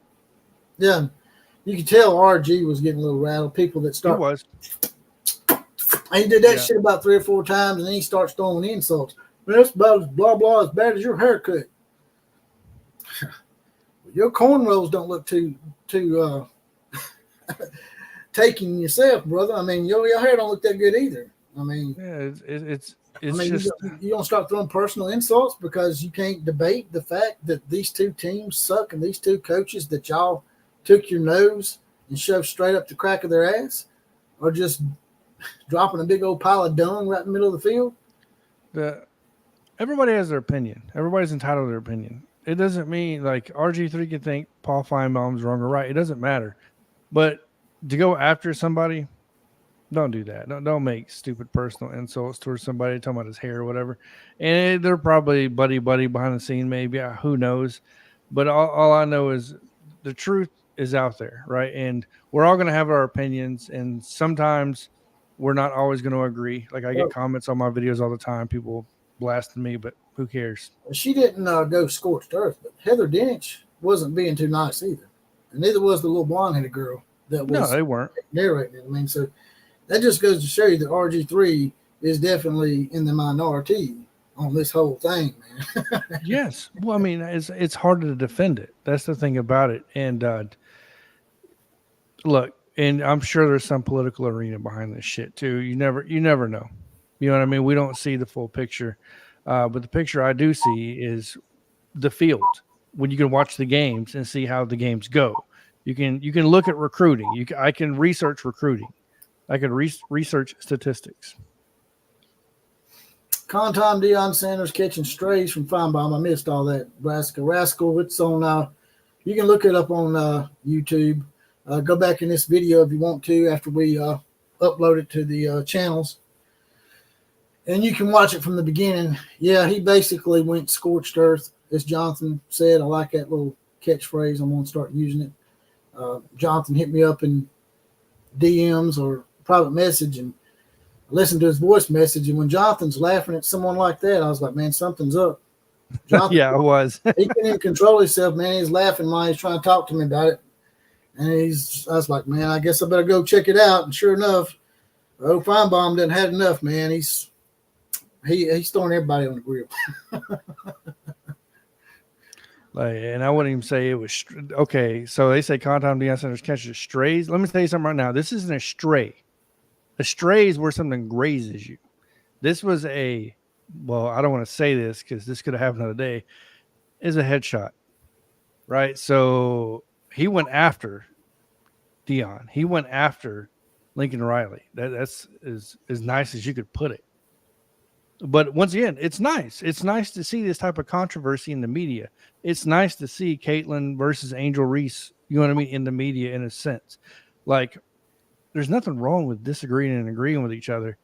Yeah, you can tell RG was getting a little rattled. People that start. He was. And he did that shit about 3 or 4 times, and then he starts throwing insults. Man, that's about as blah blah as bad as your haircut. Your cornrows don't look too taking yourself, brother. I mean, your hair don't look that good either. I mean, yeah, it's I mean, just you don't start throwing personal insults because you can't debate the fact that these 2 teams suck and these 2 coaches that y'all took your nose and shoved straight up the crack of their ass are just dropping a big old pile of dung right in the middle of the field. Everybody has their opinion. Everybody's entitled to their opinion. It doesn't mean like RG3 can think Paul Finebaum's wrong or right. It doesn't matter. But to go after somebody, don't do that. Don't make stupid personal insults towards somebody, talking about his hair or whatever. And they're probably buddy behind the scene, maybe. Who knows? But all I know is the truth is out there, right? And we're all going to have our opinions, and sometimes we're not always going to agree. Like I get comments on my videos all the time, people blasting me, but who cares? She didn't go scorched earth, but Heather Dinich wasn't being too nice either. And neither was the little blonde-headed girl that was no, they weren't narrating it. I mean, so that just goes to show you that RG3 is definitely in the minority on this whole thing, man. Yes. Well, I mean, it's harder to defend it. That's the thing about it. And look, and I'm sure there's some political arena behind this shit too. You never know. You know what I mean? We don't see the full picture. But the picture I do see is the field when you can watch the games and see how the games go. You can look at recruiting. I can research recruiting. I could research statistics. Contom Deion Sanders catching strays from Finebaum. I missed all that. Rascal. It's on. You can look it up on YouTube. Go back in this video if you want to after we upload it to the channels. And you can watch it from the beginning. Yeah, he basically went scorched earth, as Jonathan said. I like that little catchphrase. I'm going to start using it. Jonathan hit me up in DMs or private message and listened to his voice message. And when Jonathan's laughing at someone like that, I was like, man, something's up. Jonathan, yeah, it was. He couldn't even control himself, man. He's laughing while he's trying to talk to me about it. And I was like, man, I guess I better go check it out. And sure enough, Finebaum didn't have enough, man. He's throwing everybody on the grill. And I wouldn't even say it was okay. So they say Contom Deion Sanders catches strays. Let me tell you something right now. This isn't a stray. A stray is where something grazes you. This was I don't want to say this because this could have happened another day. Is a headshot, right? So he went after Deion. He went after Lincoln Riley. That's as nice as you could put it. But once again, it's nice. It's nice to see this type of controversy in the media. It's nice to see Caitlin versus Angel Reese, you know what I mean, in the media in a sense. Like, there's nothing wrong with disagreeing and agreeing with each other,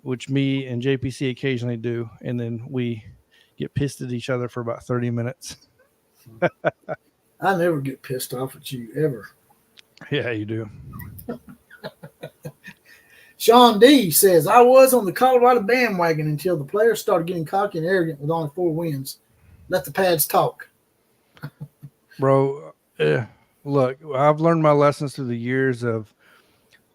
which me and JPC occasionally do. And then we get pissed at each other for about 30 minutes. I never get pissed off at you, ever. Yeah, you do. Sean D says, I was on the Colorado bandwagon until the players started getting cocky and arrogant with only 4 wins. Let the pads talk. Bro, look, I've learned my lessons through the years of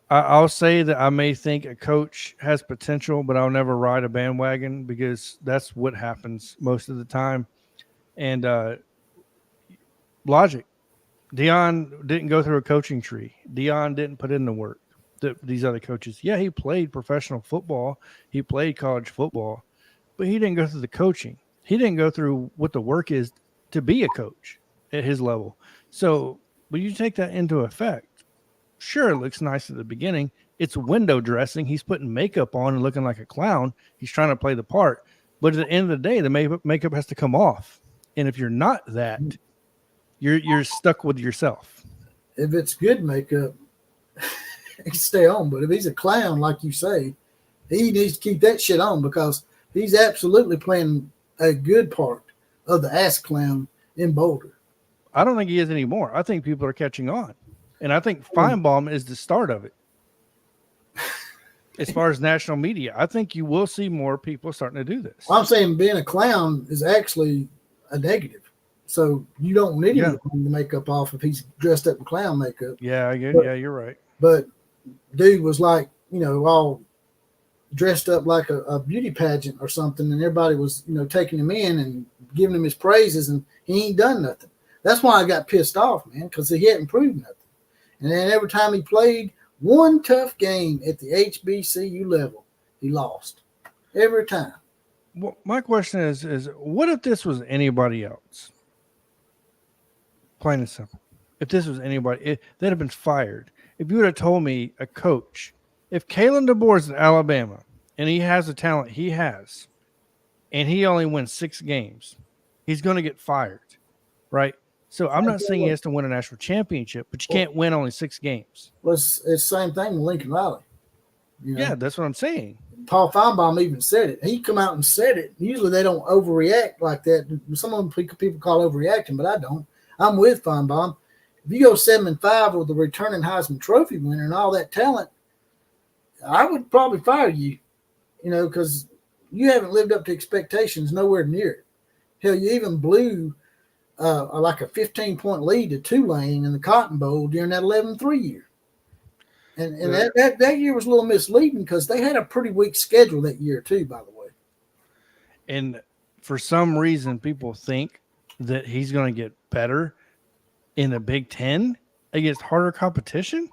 I'll say that I may think a coach has potential, but I'll never ride a bandwagon because that's what happens most of the time. And logic. Deion didn't go through a coaching tree. Deion didn't put in the work that these other coaches. Yeah, he played professional football. He played college football, but he didn't go through the coaching. He didn't go through what the work is to be a coach at his level. So when you take that into effect, sure, it looks nice at the beginning. It's window dressing. He's putting makeup on and looking like a clown. He's trying to play the part. But at the end of the day, the makeup has to come off. And if you're not that, you're stuck with yourself. If it's good makeup, he can stay on. But if he's a clown, like you say, he needs to keep that shit on because he's absolutely playing a good part of the ass clown in Boulder. I don't think he is anymore. I think people are catching on. And I think Finebaum is the start of it. As far as national media, I think you will see more people starting to do this. Well, I'm saying being a clown is actually a negative. So you don't need him to clean the makeup off if he's dressed up in clown makeup. Yeah, you're right. But dude was like, all dressed up like a beauty pageant or something, and everybody was, taking him in and giving him his praises, and he ain't done nothing. That's why I got pissed off, man, because he hadn't proved nothing. And then every time he played one tough game at the HBCU level, he lost. Every time. Well, my question is what if this was anybody else? Plain and simple. If this was anybody, they'd have been fired. If you would have told me a coach, if Kalen DeBoer's at Alabama and he has the talent he has, and he only wins 6 games, he's going to get fired, right? So I'm not saying he has to win a national championship, but you can't win only 6 games. Well, it's the same thing with Lincoln Riley. Yeah, that's what I'm saying. Paul Finebaum even said it. He come out and said it. Usually they don't overreact like that. Some of them people call overreacting, but I don't. I'm with Finebaum. If you go 7-5 with the returning Heisman Trophy winner and all that talent, I would probably fire you, because you haven't lived up to expectations nowhere near it. Hell, you even blew like a 15-point lead to Tulane in the Cotton Bowl during that 11-3 year. And that year was a little misleading because they had a pretty weak schedule that year too, by the way. And for some reason, people think that he's going to get better in the Big Ten against harder competition.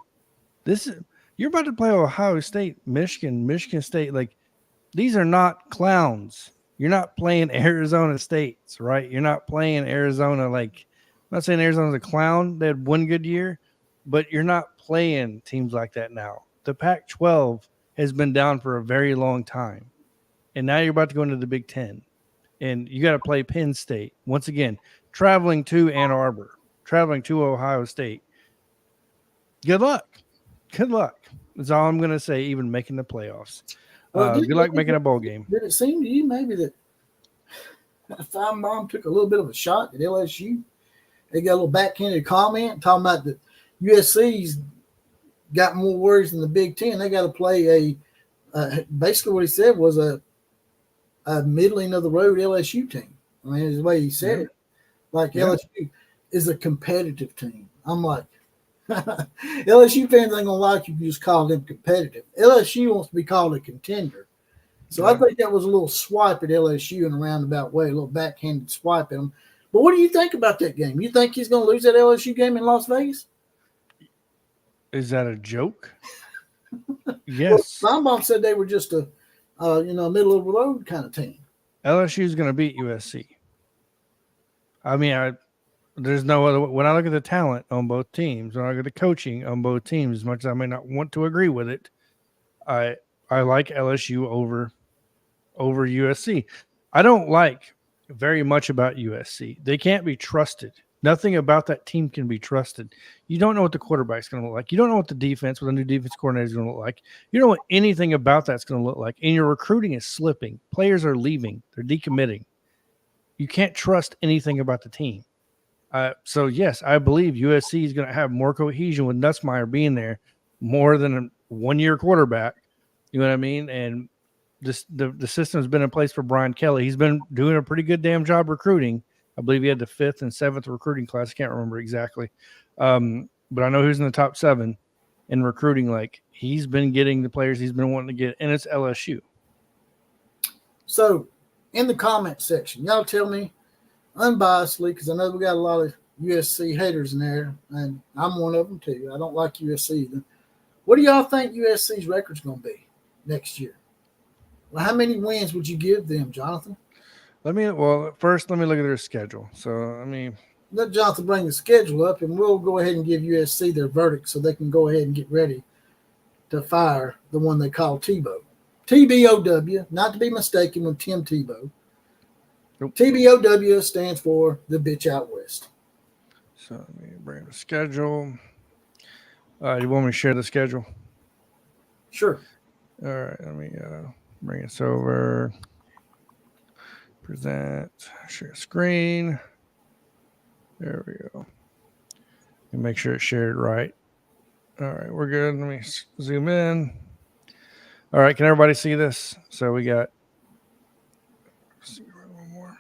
You're about to play Ohio State, Michigan State. Like, these are not clowns. You're not playing Arizona States, right? You're not playing Arizona. Like, I'm not saying Arizona's a clown. They had one good year, but you're not playing teams like that now. The Pac-12 has been down for a very long time, and now you're about to go into the Big Ten, and you got to play Penn State once again. Traveling to Ann Arbor, traveling to Ohio State. Good luck. Good luck. That's all I'm going to say, even making the playoffs. Good luck making a bowl game. Did it seem to you maybe that Finebaum took a little bit of a shot at LSU? They got a little backhanded comment talking about that USC's got more worries than the Big Ten. They got to play basically what he said was a middling of the road LSU team. I mean, is the way he said it. Like LSU is a competitive team. I'm like, LSU fans ain't gonna like you if you just call them competitive. LSU wants to be called a contender. So I think that was a little swipe at LSU in a roundabout way, a little backhanded swipe at them. But what do you think about that game? You think he's gonna lose that LSU game in Las Vegas? Is that a joke? Yes. Well, Finebaum said they were just a middle of the road kind of team. LSU is going to beat USC. I mean, there's no other. When I look at the talent on both teams, when I look at the coaching on both teams, as much as I may not want to agree with it, I like LSU over USC. I don't like very much about USC. They can't be trusted. Nothing about that team can be trusted. You don't know what the quarterback's going to look like. You don't know what the defense with a new defense coordinator is going to look like. You don't know what anything about that's going to look like. And your recruiting is slipping. Players are leaving. They're decommitting. You can't trust anything about the team. So, yes, I believe USC is going to have more cohesion with Nussmeier being there more than a one-year quarterback. You know what I mean? And the system has been in place for Brian Kelly. He's been doing a pretty good damn job recruiting. I believe he had the 5th and 7th recruiting class. I can't remember exactly. But I know who's in the top 7. in recruiting like he's been getting the players he's been wanting to get, and it's LSU. So, in the comment section, y'all tell me unbiasedly, because I know we got a lot of USC haters in there, and I'm one of them too. I don't like USC either. What do y'all think USC's record's going to be next year? Well, how many wins would you give them, Jonathan? First let me look at their schedule. So let Jonathan bring the schedule up, and we'll go ahead and give USC their verdict so they can go ahead and get ready to fire the one they call Tebow. TBOW, not to be mistaken with Tim Tebow. Nope. TBOW stands for the bitch out west. So let me bring the schedule. You want me to share the schedule? Sure. All right, let me bring this over. Present, share screen. There we go. And make sure it's shared right. All right, we're good. Let me zoom in. All right, can everybody see this? So we got. Let's see one more.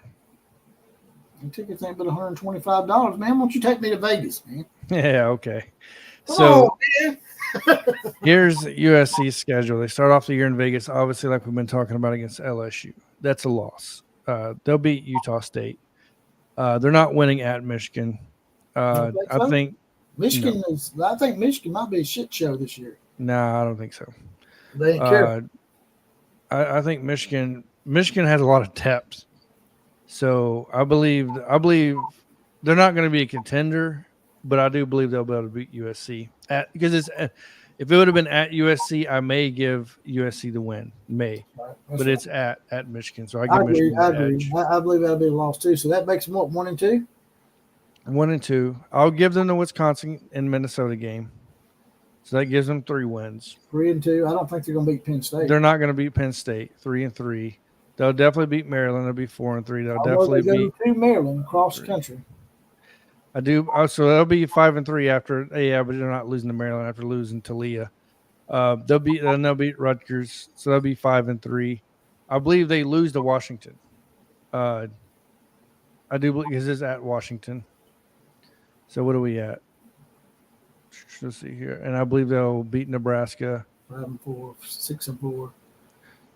The tickets ain't but $125, man. Why don't you take me to Vegas, man? Yeah, okay. Come on, man. Here's USC's schedule. They start off the year in Vegas, obviously, like we've been talking about, against LSU. That's a loss. They'll beat Utah State. They're not winning at Michigan. I think Michigan I think Michigan might be a shit show this year. No, I don't think so. They ain't care. I think Michigan has a lot of depth. So I believe they're not going to be a contender, but I do believe they'll be able to beat USC because it's. If it would have been at USC, I may give USC the win. But it's at Michigan, so I give Michigan the edge. I believe that'll be a loss too. So that makes them what, 1-2? 1-2. I'll give them the Wisconsin and Minnesota game. So that gives them 3 wins. 3-2. I don't think they're going to beat Penn State. They're not going to beat Penn State. 3-3. They'll definitely beat Maryland. They'll be 4-3. They'll definitely beat to Maryland across the country. I do. So they'll be 5-3 after. Yeah, but they're not losing to Maryland after losing to Leah. They'll beat Rutgers. So they'll be 5-3. I believe they lose to Washington. I do believe because it's at Washington. So what are we at? Let's see here, and I believe they'll beat Nebraska. 5-4, 6-4,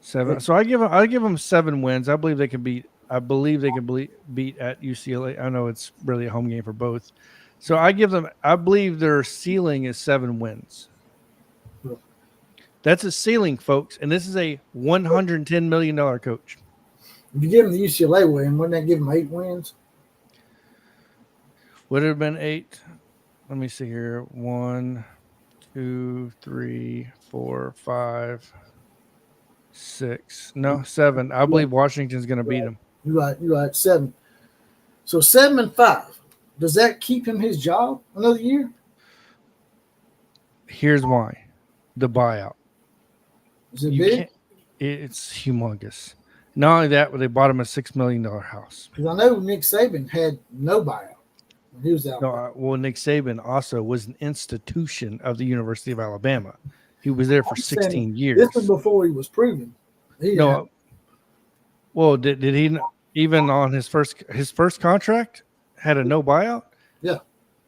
7. So I give them 7 wins. I believe they can beat. I believe they can beat at UCLA. I know it's really a home game for both. So I give them. I believe their ceiling is 7 wins. That's a ceiling, folks, and this is a $110 million coach. If you give them the UCLA win, wouldn't that give them 8 wins? Would it have been 8? Let me see here. 1, 2, 3, 4, 5, 6. No, 7. I believe Washington's going to beat them. You're right. 7. So 7-5. Does that keep him his job another year? Here's why. The buyout. Is it big? It's humongous. Not only that, but they bought him a $6 million house. Because I know Nick Saban had no buyout when he was out. No, well, Nick Saban also was an institution of the University of Alabama. He was there for 16 years. This was before he was proven. Well, did he even on his first contract had a no buyout? Yeah.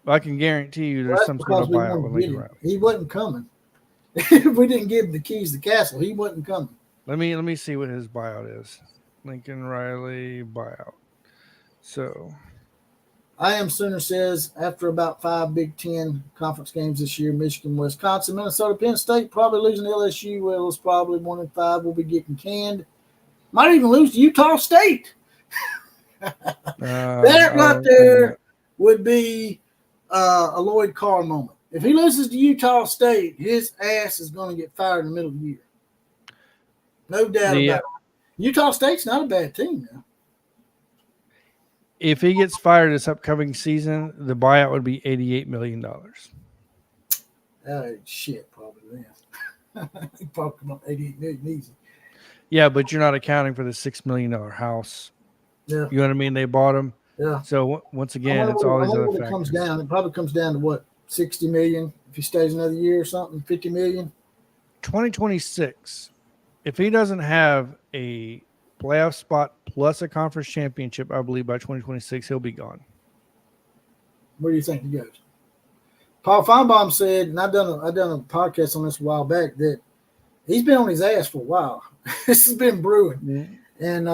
I can guarantee you there's some sort of buyout with Lincoln Riley. He wasn't coming. If we didn't give him the keys to the castle, he wasn't coming. Let me see what his buyout is. Lincoln Riley buyout. So I Am Sooner says after about 5 Big Ten conference games this year, Michigan, Wisconsin, Minnesota, Penn State, probably losing to LSU. Well, it's probably 1-5. We'll be getting canned. Might even lose to Utah State. That right there would be a Lloyd Carr moment. If he loses to Utah State, his ass is going to get fired in the middle of the year. No doubt about it. Utah State's not a bad team now. If he gets fired this upcoming season, the buyout would be $88 million. Shit, probably then. He probably come up $88 million easy. Yeah, but you're not accounting for the $6 million house. Yeah. You know what I mean? They bought him. Yeah. So once again, it's all these other factors. It probably comes down to what? 60 million if he stays another year or something, 50 million. 2026. If he doesn't have a playoff spot plus a conference championship, I believe by 2026 he'll be gone. Where do you think he goes? Paul Finebaum said, and I done a podcast on this a while back, that he's been on his ass for a while. This has been brewing. Mm. And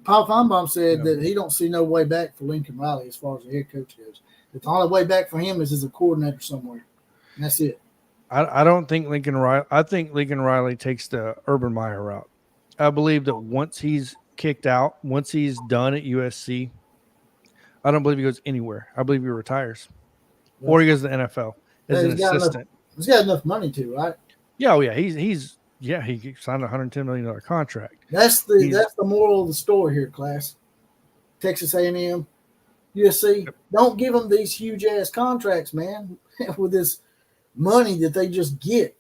Paul Finebaum said that he don't see no way back for Lincoln Riley as far as the head coach goes. That the only way back for him is as a coordinator somewhere. And that's it. I don't think Lincoln Riley – I think Lincoln Riley takes the Urban Meyer route. I believe that once he's kicked out, once he's done at USC, I don't believe he goes anywhere. I believe he retires. Or he goes to the NFL as an assistant. He's got enough money to, right? Yeah, oh yeah. He signed a $110 million contract. That's the moral of the story here, class. Texas A&M, USC, don't give them these huge ass contracts, man, with this money that they just get.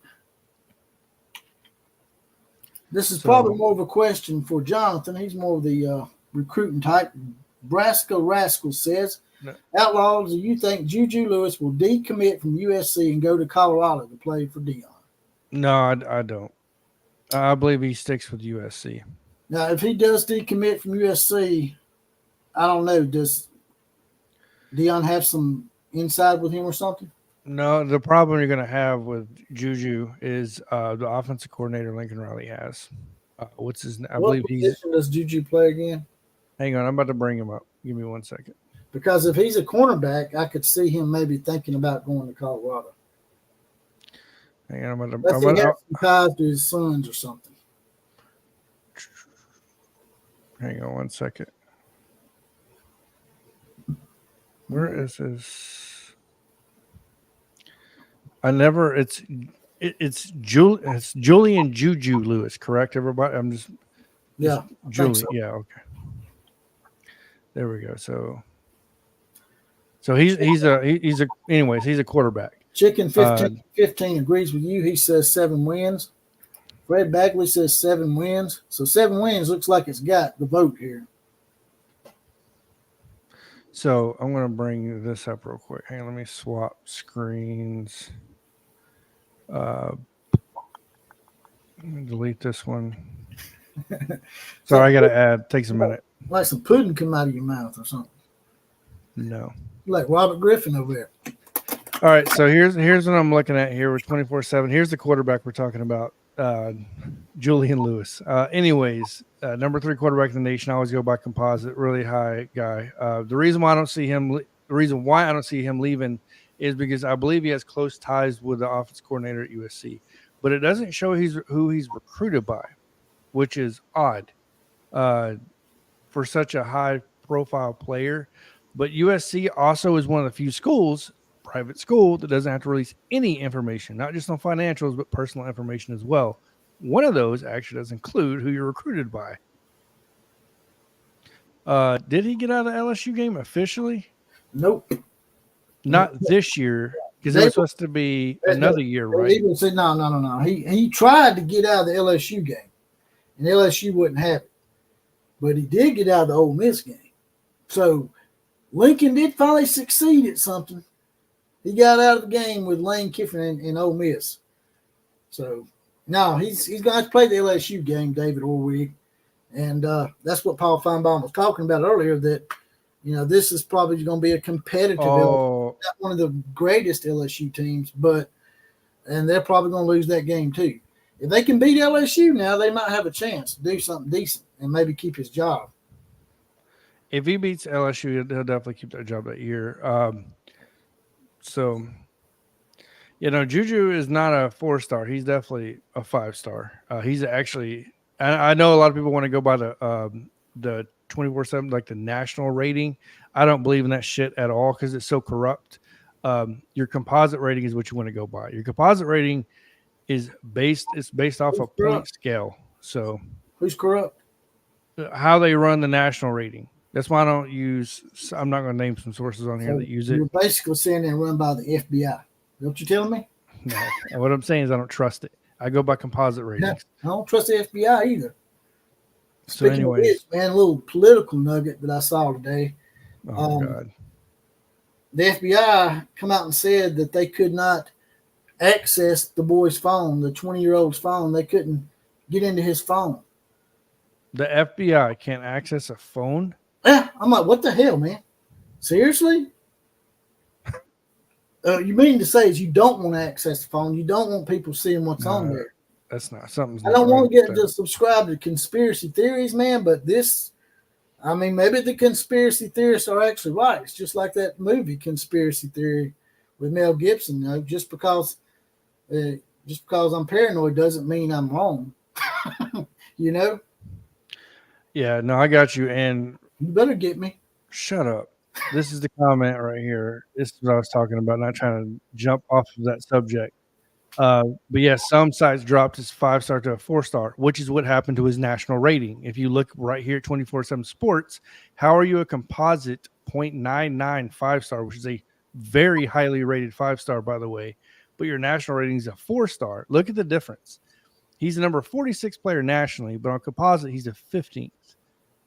This is probably more of a question for Jonathan. He's more of the recruiting type. Brasco Rascal says, Outlaws, do you think Juju Lewis will decommit from USC and go to Colorado to play for Deion? No, I don't. I believe he sticks with USC. Now, if he does decommit from USC, I don't know. Does Deion have some inside with him or something? No, the problem you're going to have with Juju is the offensive coordinator Lincoln Riley has. What's his name? What position does Juju play again? Hang on, I'm about to bring him up. Give me 1 second. Because if he's a cornerback, I could see him maybe thinking about going to Colorado. Hang on, I'm Let's about have to some ties to his sons or something. hang on 1 second. Where is his? It's Julian Juju Lewis, correct? Everybody, Julie. So. Yeah, okay. There we go. So he's a quarterback. Chicken 15 agrees with you. He says 7 wins. Fred Bagley says 7 wins. So 7 wins looks like it's got the vote here. So I'm going to bring this up real quick. Hang on, let me swap screens. Delete this one. Sorry, I got to add. Takes a minute. Like some pudding come out of your mouth or something. No. Like Robert Griffin over there. All right, so here's what I'm looking at here with 24/7. Here's the quarterback we're talking about, Julian Lewis. Anyways, number 3 quarterback in the nation. I always go by composite, really high guy. The reason why I don't see him leaving is because I believe he has close ties with the offense coordinator at USC, but it doesn't show who he's recruited by, which is odd for such a high-profile player. But USC also is one of the few schools, private school, that doesn't have to release any information, not just on financials, but personal information as well. One of those actually does include who you're recruited by. Did he get out of the LSU game officially? Nope. Not this year, because it was supposed to be another year, right? He said, no. He tried to get out of the LSU game, and LSU wouldn't have it. But he did get out of the Ole Miss game. So Lincoln did finally succeed at something. He got out of the game with Lane Kiffin and Ole Miss. So, no, he's going to have to play the LSU game, David Orwig. And that's what Paul Finebaum was talking about earlier, that, this is probably going to be a competitive LSU, not one of the greatest LSU teams, and they're probably going to lose that game too. If they can beat LSU now, they might have a chance to do something decent and maybe keep his job. If he beats LSU, he'll definitely keep that job that year. So, Juju is not a 4-star. He's definitely a 5-star. He's actually, I know a lot of people want to go by the 24/7, like the national rating. I don't believe in that shit at all because it's so corrupt. Your composite rating is what you want to go by. Your composite rating is based off a point scale. So, who's corrupt? How they run the national rating. That's why I don't use. I'm not going to name some sources on here that use it. You're basically saying they're run by the FBI. Is that what you're telling me? No. What I'm saying is I don't trust it. I go by composite ratings. I don't trust the FBI either. So anyway, man, a little political nugget that I saw today. Oh God. The FBI come out and said that they could not access the boy's phone, the 20-year-old's phone. They couldn't get into his phone. The FBI can't access a phone? Yeah, I'm like, what the hell, man? Seriously? You mean to say is you don't want to access the phone? You don't want people seeing what's on there? That's not something's. I don't want to get to subscribe to conspiracy theories, man. But this, I mean, maybe the conspiracy theorists are actually right. It's just like that movie Conspiracy Theory with Mel Gibson. You know, just because I'm paranoid doesn't mean I'm wrong. You know. Yeah, no, I got you. And you better get me. Shut up. This is the comment right here. This is what I was talking about, not trying to jump off of that subject. But yeah, some sites dropped his 5-star to a 4-star, which is what happened to his national rating. If you look right here at 24/7 Sports, how are you a composite 0.99 5-star, which is a very highly rated 5-star, by the way, but your national rating is a 4-star? Look at the difference. He's the number 46 player nationally, but on composite, he's a 15th.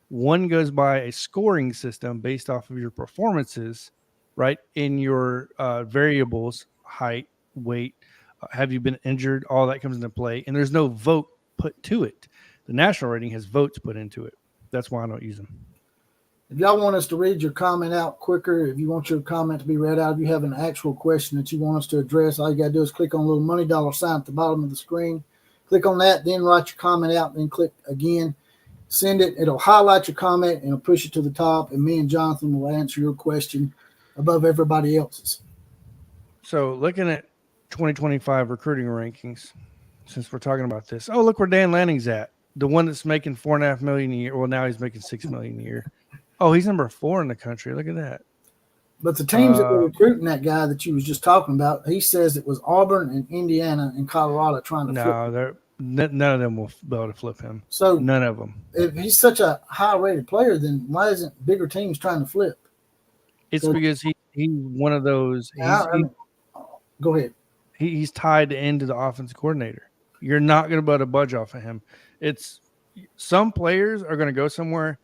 One goes by a scoring system based off of your performances, right? In your variables, height, weight, have you been injured? All that comes into play. And there's no vote put to it. The national rating has votes put into it. That's why I don't use them. If y'all want us to read your comment out quicker, if you want your comment to be read out, if you have an actual question that you want us to address, all you got to do is click on a little money dollar sign at the bottom of the screen. Click on that, then write your comment out, then click again. Send it. It'll highlight your comment and it'll push it to the top, and me and Jonathan will answer your question above everybody else's. So looking at 2025 recruiting rankings, since we're talking about this, oh, look where Dan Lanning's at. The one that's making $4.5 million a year. Well, now he's making $6 million a year. Oh, he's number 4 in the country. Look at that. But the teams that were recruiting that guy that you was just talking about, he says it was Auburn and Indiana and Colorado trying to flip him. None of them will be able to flip him. So none of them. If he's such a high-rated player, then why isn't bigger teams trying to flip? It's because he's one of those. Go ahead. He's tied into the offensive coordinator. You're not going to be able to budge off of him. It's some players are going to go somewhere,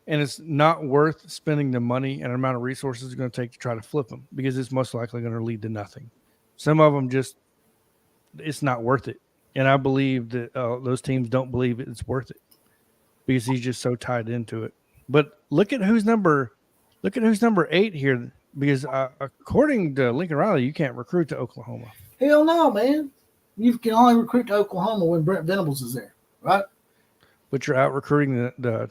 and it's not worth spending the money and amount of resources it's going to take to try to flip them because it's most likely going to lead to nothing. Some of them it's not worth it. And I believe that those teams don't believe it's worth it because he's just so tied into it. But look at who's number 8 here. Because according to Lincoln Riley, you can't recruit to Oklahoma. Hell no, man. You can only recruit to Oklahoma when Brent Venables is there, right? But you're out recruiting the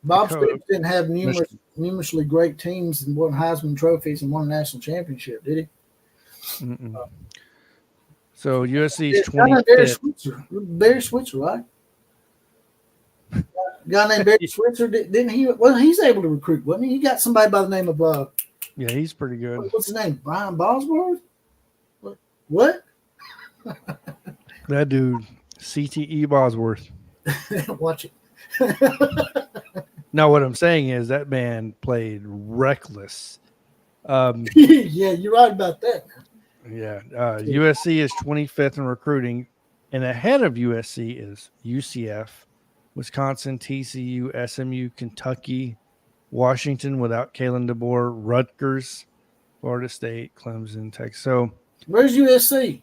Bob Stoops didn't have numerously great teams and won Heisman trophies and won a national championship, did he? Mm-mm. So USC is 25th. Barry Switzer, right? A guy named Barry Switzer, didn't he? Well, he's able to recruit, wasn't he? He got somebody by the name of yeah, he's pretty good. What's his name? Brian Bosworth? What? That dude, CTE Bosworth. Watch it. No, what I'm saying is that man played reckless. Yeah, you're right about that. Yeah, USC is 25th in recruiting, and ahead of USC is UCF, Wisconsin, TCU, SMU, Kentucky, Washington without Kalen DeBoer, Rutgers, Florida State, Clemson, Texas. So where's USC?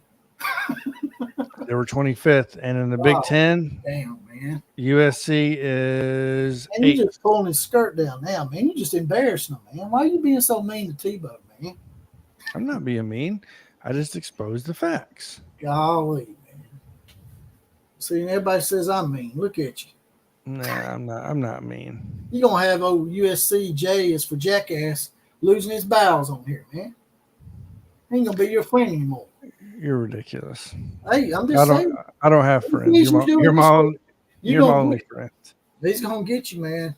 They were 25th, and in the Big Ten, damn man, USC is. And you just pulling his skirt down now, man. You just embarrassing him, man. Why are you being so mean to Tebow, man? I'm not being mean. I just exposed the facts. Golly, man. See, everybody says I'm mean. Look at you. Nah, I'm not mean. You're going to have old USC J is for jackass losing his bowels on here, man. Ain't going to be your friend anymore. You're ridiculous. Hey, I'm just saying. I don't have friends. You're my only friend. He's going to get you, man.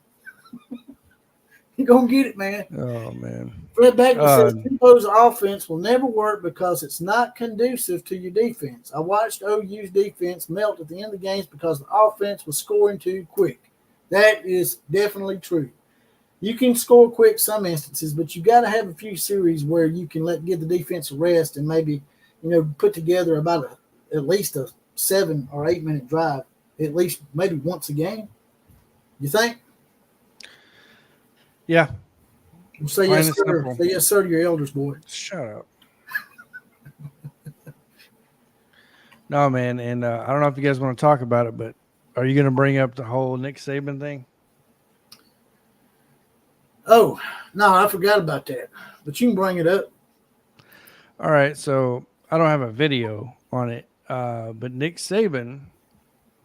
He's going to get it, man. Oh, man. Fred Bagley says Tebow's offense will never work because it's not conducive to your defense. I watched OU's defense melt at the end of the games because the offense was scoring too quick. That is definitely true. You can score quick some instances, but you got to have a few series where you can give the defense a rest and maybe, put together about at least a 7 or 8 minute drive, at least maybe once a game. You think? Yeah. Say yes, sir. Say yes, sir, to your elders, boy. Shut up. No, man, and I don't know if you guys want to talk about it, but are you going to bring up the whole Nick Saban thing? Oh, no, I forgot about that. But you can bring it up. All right, so I don't have a video on it, but Nick Saban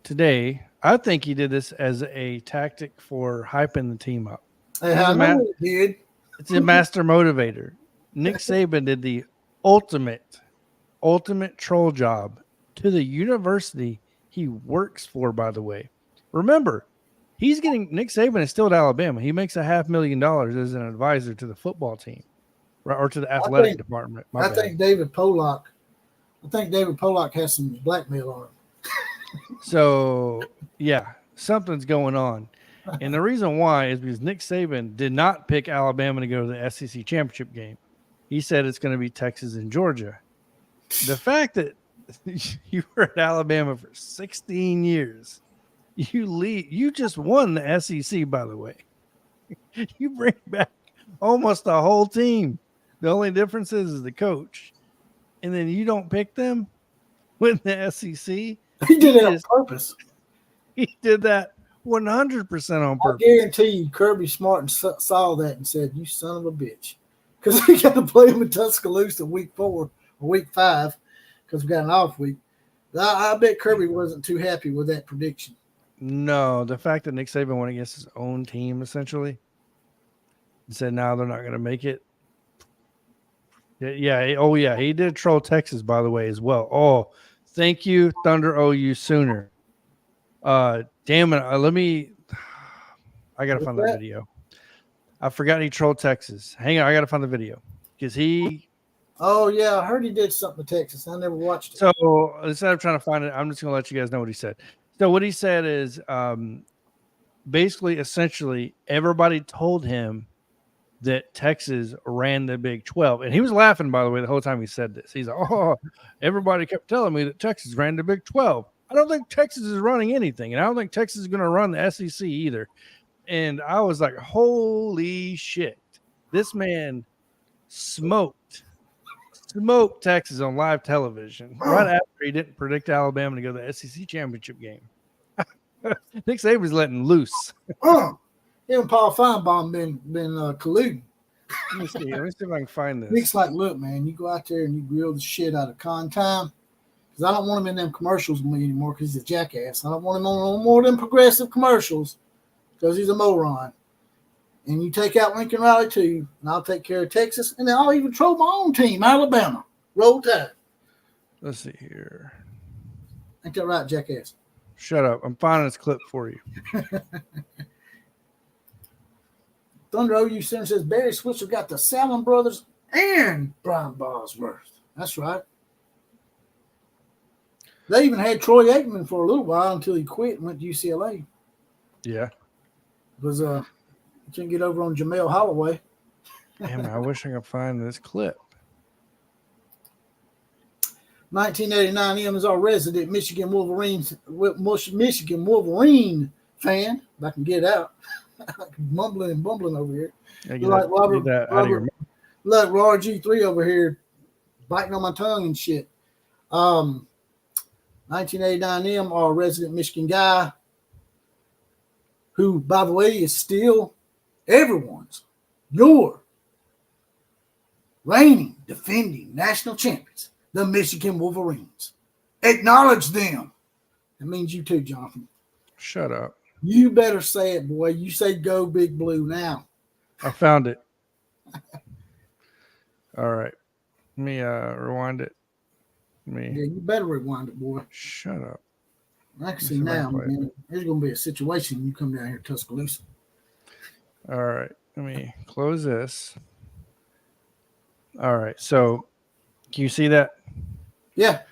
today, I think he did this as a tactic for hyping the team up. Hey, I know he did. It's a master motivator. Nick Saban did the ultimate troll job to the university he works for, by the way. Remember, Nick Saban is still at Alabama. He makes $500,000 as an advisor to the football team, right, or to the athletic department. I think David Pollock has some blackmail on him. So, yeah, something's going on. And the reason why is because Nick Saban did not pick Alabama to go to the SEC championship game. He said it's going to be Texas and Georgia. The fact that you were at Alabama for 16 years, you just won the SEC, by the way. You bring back almost the whole team. The only difference is the coach. And then you don't pick them with the SEC. He did it on purpose. He did that 100% on purpose. I guarantee you Kirby Smart saw that and said, "You son of a bitch." Because we got to play him in Tuscaloosa week 4 or week 5 because we got an off week. I bet Kirby wasn't too happy with that prediction. No, the fact that Nick Saban went against his own team essentially and said, "No, they're not going to make it." Yeah. He did troll Texas, by the way, as well. Oh, thank you, Thunder OU Sooner. Damn it. I got to find that video. I forgot he trolled Texas. Hang on. I got to find the video because he. Oh, yeah. I heard he did something to Texas. I never watched it. So instead of trying to find it, I'm just going to let you guys know what he said. So what he said is basically, essentially, everybody told him that Texas ran the Big 12. And he was laughing, by the way, the whole time he said this. He's like, oh, everybody kept telling me that Texas ran the Big 12. I don't think Texas is running anything. And I don't think Texas is going to run the SEC either. And I was like, holy shit. This man smoked Texas on live television right after he didn't predict Alabama to go to the SEC championship game. Nick Saban was letting loose. Him and Paul Finebaum been colluding. Let me see if I can find this. Nick's like, look, man, you go out there and you grill the shit out of Con Time because I don't want him in them commercials with me anymore because he's a jackass. I don't want him on no more of them progressive commercials because he's a moron. And you take out Lincoln Riley too, and I'll take care of Texas, and then I'll even troll my own team, Alabama. Roll Tide. Let's see here. Ain't that right, jackass? Shut up. I'm finding this clip for you. Thunder OU Center says Barry Switzer got the Saban brothers and Brian Bosworth. That's right. They even had Troy Aikman for a little while until he quit and went to UCLA. Yeah. Because couldn't get over on Jamel Holloway. Damn, I wish I could find this clip. 1989 M is our resident Michigan Wolverine fan. If I can get out. Mumbling and bumbling over here. Like RG3 over here biting on my tongue and shit. 1989 M, our resident Michigan guy, who, by the way, is still your reigning, defending national champions, the Michigan Wolverines. Acknowledge them. That means you too, Jonathan. Shut up. You better say it, boy. You say go Big Blue now. I found it. All right. Let me rewind it. Yeah, you better rewind it, boy. Shut up. I can see now, man. There's going to be a situation when you come down here to Tuscaloosa. All right. Let me close this. All right. So, can you see that? Yeah.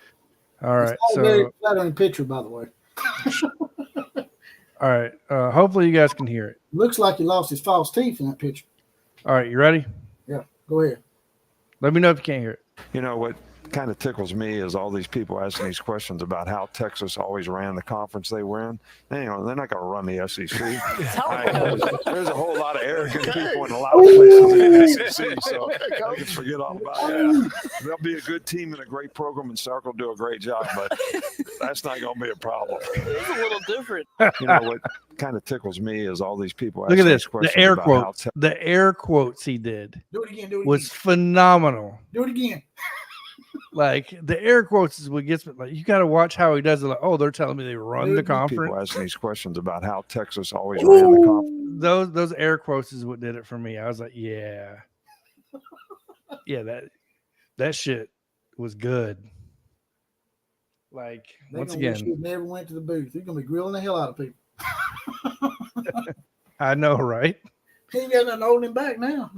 All right. It's very flattering picture, by the way. All right. Hopefully, you guys can hear it. Looks like he lost his false teeth in that picture. All right. You ready? Yeah. Go ahead. Let me know if you can't hear it. You know what kind of tickles me is all these people asking these questions about how Texas always ran the conference they were in. They're not going to run the SEC. There's a whole lot of arrogant people in a lot of places in the SEC, so I can forget all about that. They'll be a good team and a great program, and Sark will do a great job, but that's not going to be a problem. It's a little different. You know what kind of tickles me is all these people Look asking at this. these questions The air about quotes. The air quotes he did Do it again. was phenomenal. Do it again. Like the air quotes is what gets me. Like you got to watch how he does it. Like, oh, they're telling me they run the People conference. asking these questions about how Texas always ran the conference. Those air quotes is what did it for me. I was like, yeah, that shit was good. Like once again, you never went to the booth. You're gonna be grilling the hell out of people. I know, right? He ain't got nothing holding him back now.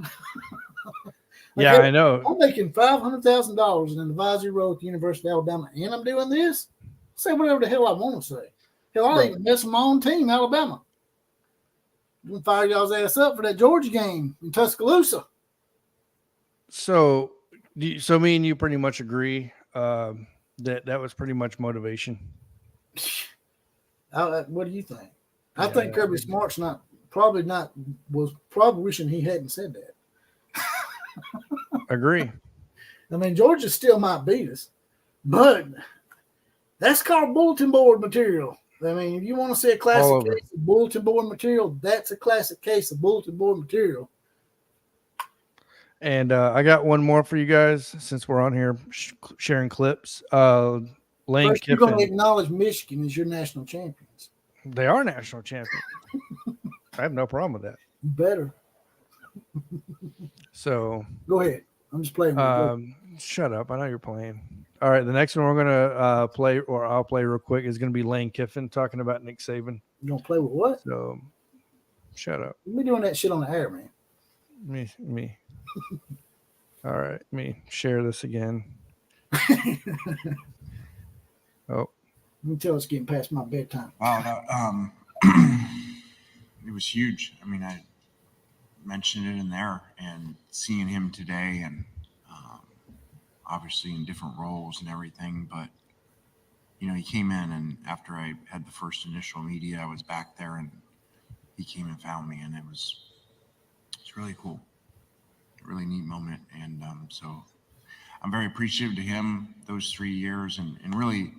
Yeah, I know. I'm making $500,000 in an advisory role at the University of Alabama, and I'm doing this. Say whatever the hell I want to say. Hell, I even mess with my own team, Alabama. I'm gonna fire y'all's ass up for that Georgia game in Tuscaloosa. So me and you pretty much agree that was pretty much motivation. What do you think? I think Kirby Smart's probably wishing he hadn't said that. Agree. I mean, Georgia still might beat us, but that's called bulletin board material. I mean, if you want to see a classic case of bulletin board material, that's a classic case of bulletin board material. And I got one more for you guys since we're on here sharing clips. Lane First, Kiffin. You're going to acknowledge Michigan as your national champions. They are national champions. I have no problem with that. You better. So go ahead. I'm just playing. Shut up. I know you're playing. All right. The next one we're going to play, or I'll play real quick, is going to be Lane Kiffin talking about Nick Saban. You going to play with what? So shut up. You be doing that shit on the air, man. Me. All right. Let me share this again. Oh. Let me tell it's getting past my bedtime. Wow. It was huge. I mean, I mentioned it in there, and seeing him today, and obviously in different roles and everything, but he came in, and after I had the first initial media, I was back there, and he came and found me, and it's really cool, really neat moment. And so I'm very appreciative to him those 3 years, and really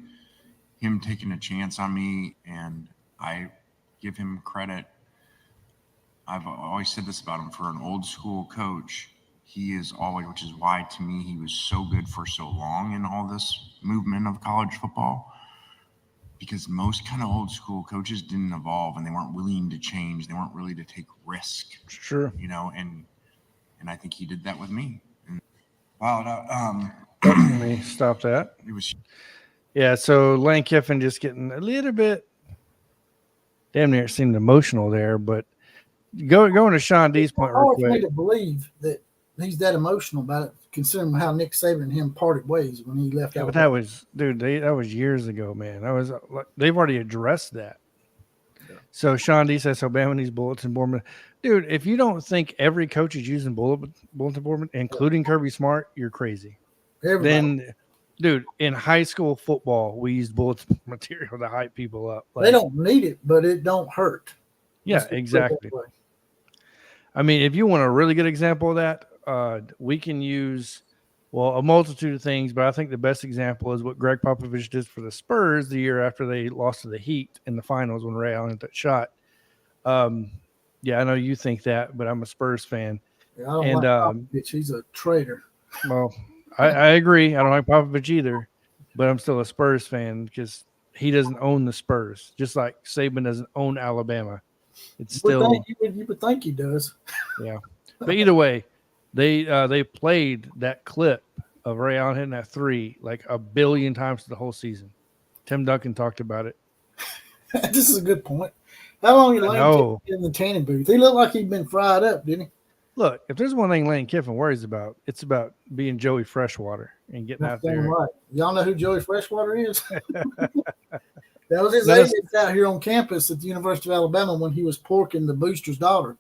him taking a chance on me, and I give him credit. I've always said this about him. For an old school coach, he is always, which is why to me he was so good for so long in all this movement of college football, because most kind of old school coaches didn't evolve, and they weren't willing to change. They weren't willing to take risk. Sure. And I think he did that with me. And, wow. Let me stop that. It was. Yeah. So Lane Kiffin just getting a little bit, damn near seemed emotional there, but going to Sean D's point real quick. It's hard for me to believe that he's that emotional about it, considering how Nick Saban and him parted ways when he left. Yeah, but that was years ago, man. They've already addressed that. Yeah. So Sean D says, so Bama needs bulletin board. Dude, if you don't think every coach is using bulletin board, including Kirby Smart, you're crazy. Everybody. Then, dude, in high school football, we used bulletin material to hype people up. They don't need it, but it don't hurt. Yeah, exactly. I mean, if you want a really good example of that, we can use, a multitude of things, but I think the best example is what Greg Popovich did for the Spurs the year after they lost to the Heat in the finals when Ray Allen hit that shot. Yeah, I know you think that, but I'm a Spurs fan. Yeah, I don't like Popovich. He's a traitor. Well, I agree. I don't like Popovich either, but I'm still a Spurs fan because he doesn't own the Spurs, just like Saban doesn't own Alabama. It's still you would think he does. Yeah, but either way, they played that clip of Ray Allen hitting that three like a billion times the whole season. Tim Duncan talked about it. This is a good point. How long did Lane Kiffin in the tanning booth? He looked like he'd been fried up, didn't he? Look, if there's one thing Lane Kiffin worries about, it's about being Joey Freshwater and getting out there. Right. Y'all know who Joey Freshwater is? That was his agent out here on campus at the University of Alabama when he was porking the booster's daughter.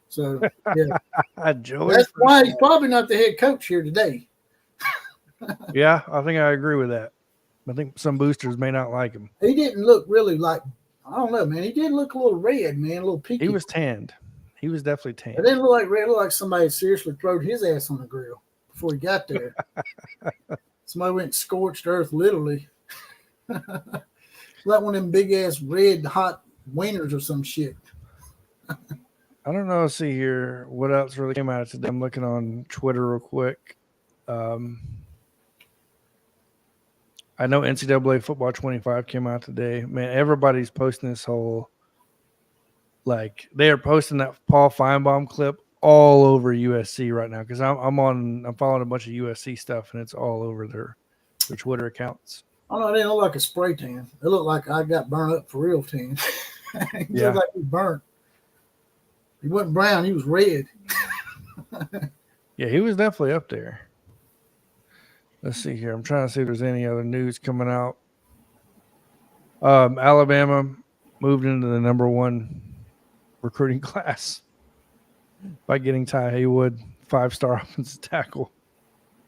So, yeah. That's why he's probably not the head coach here today. Yeah, I think I agree with that. I think some boosters may not like him. He didn't look really like, I don't know, man. He did look a little red, man, a little peaky. He was tanned. He was definitely tanned. It didn't look like red. It looked like somebody seriously throwed his ass on the grill before he got there. Somebody went scorched earth, literally. Like one of them big ass red hot wieners or some shit. I don't know. See here, what else really came out today? I'm looking on Twitter real quick. I know NCAA Football 25 came out today. Man, everybody's posting this whole like they are posting that Paul Finebaum clip all over USC right now because I'm following a bunch of USC stuff and it's all over their Twitter accounts. Oh no, it didn't look like a spray tan. It looked like I got burned up for real tan. It looked like he burnt. He wasn't brown, he was red. Yeah, he was definitely up there. Let's see here. I'm trying to see if there's any other news coming out. Alabama moved into the number 1 recruiting class by getting Ty Haywood, 5-star offensive tackle.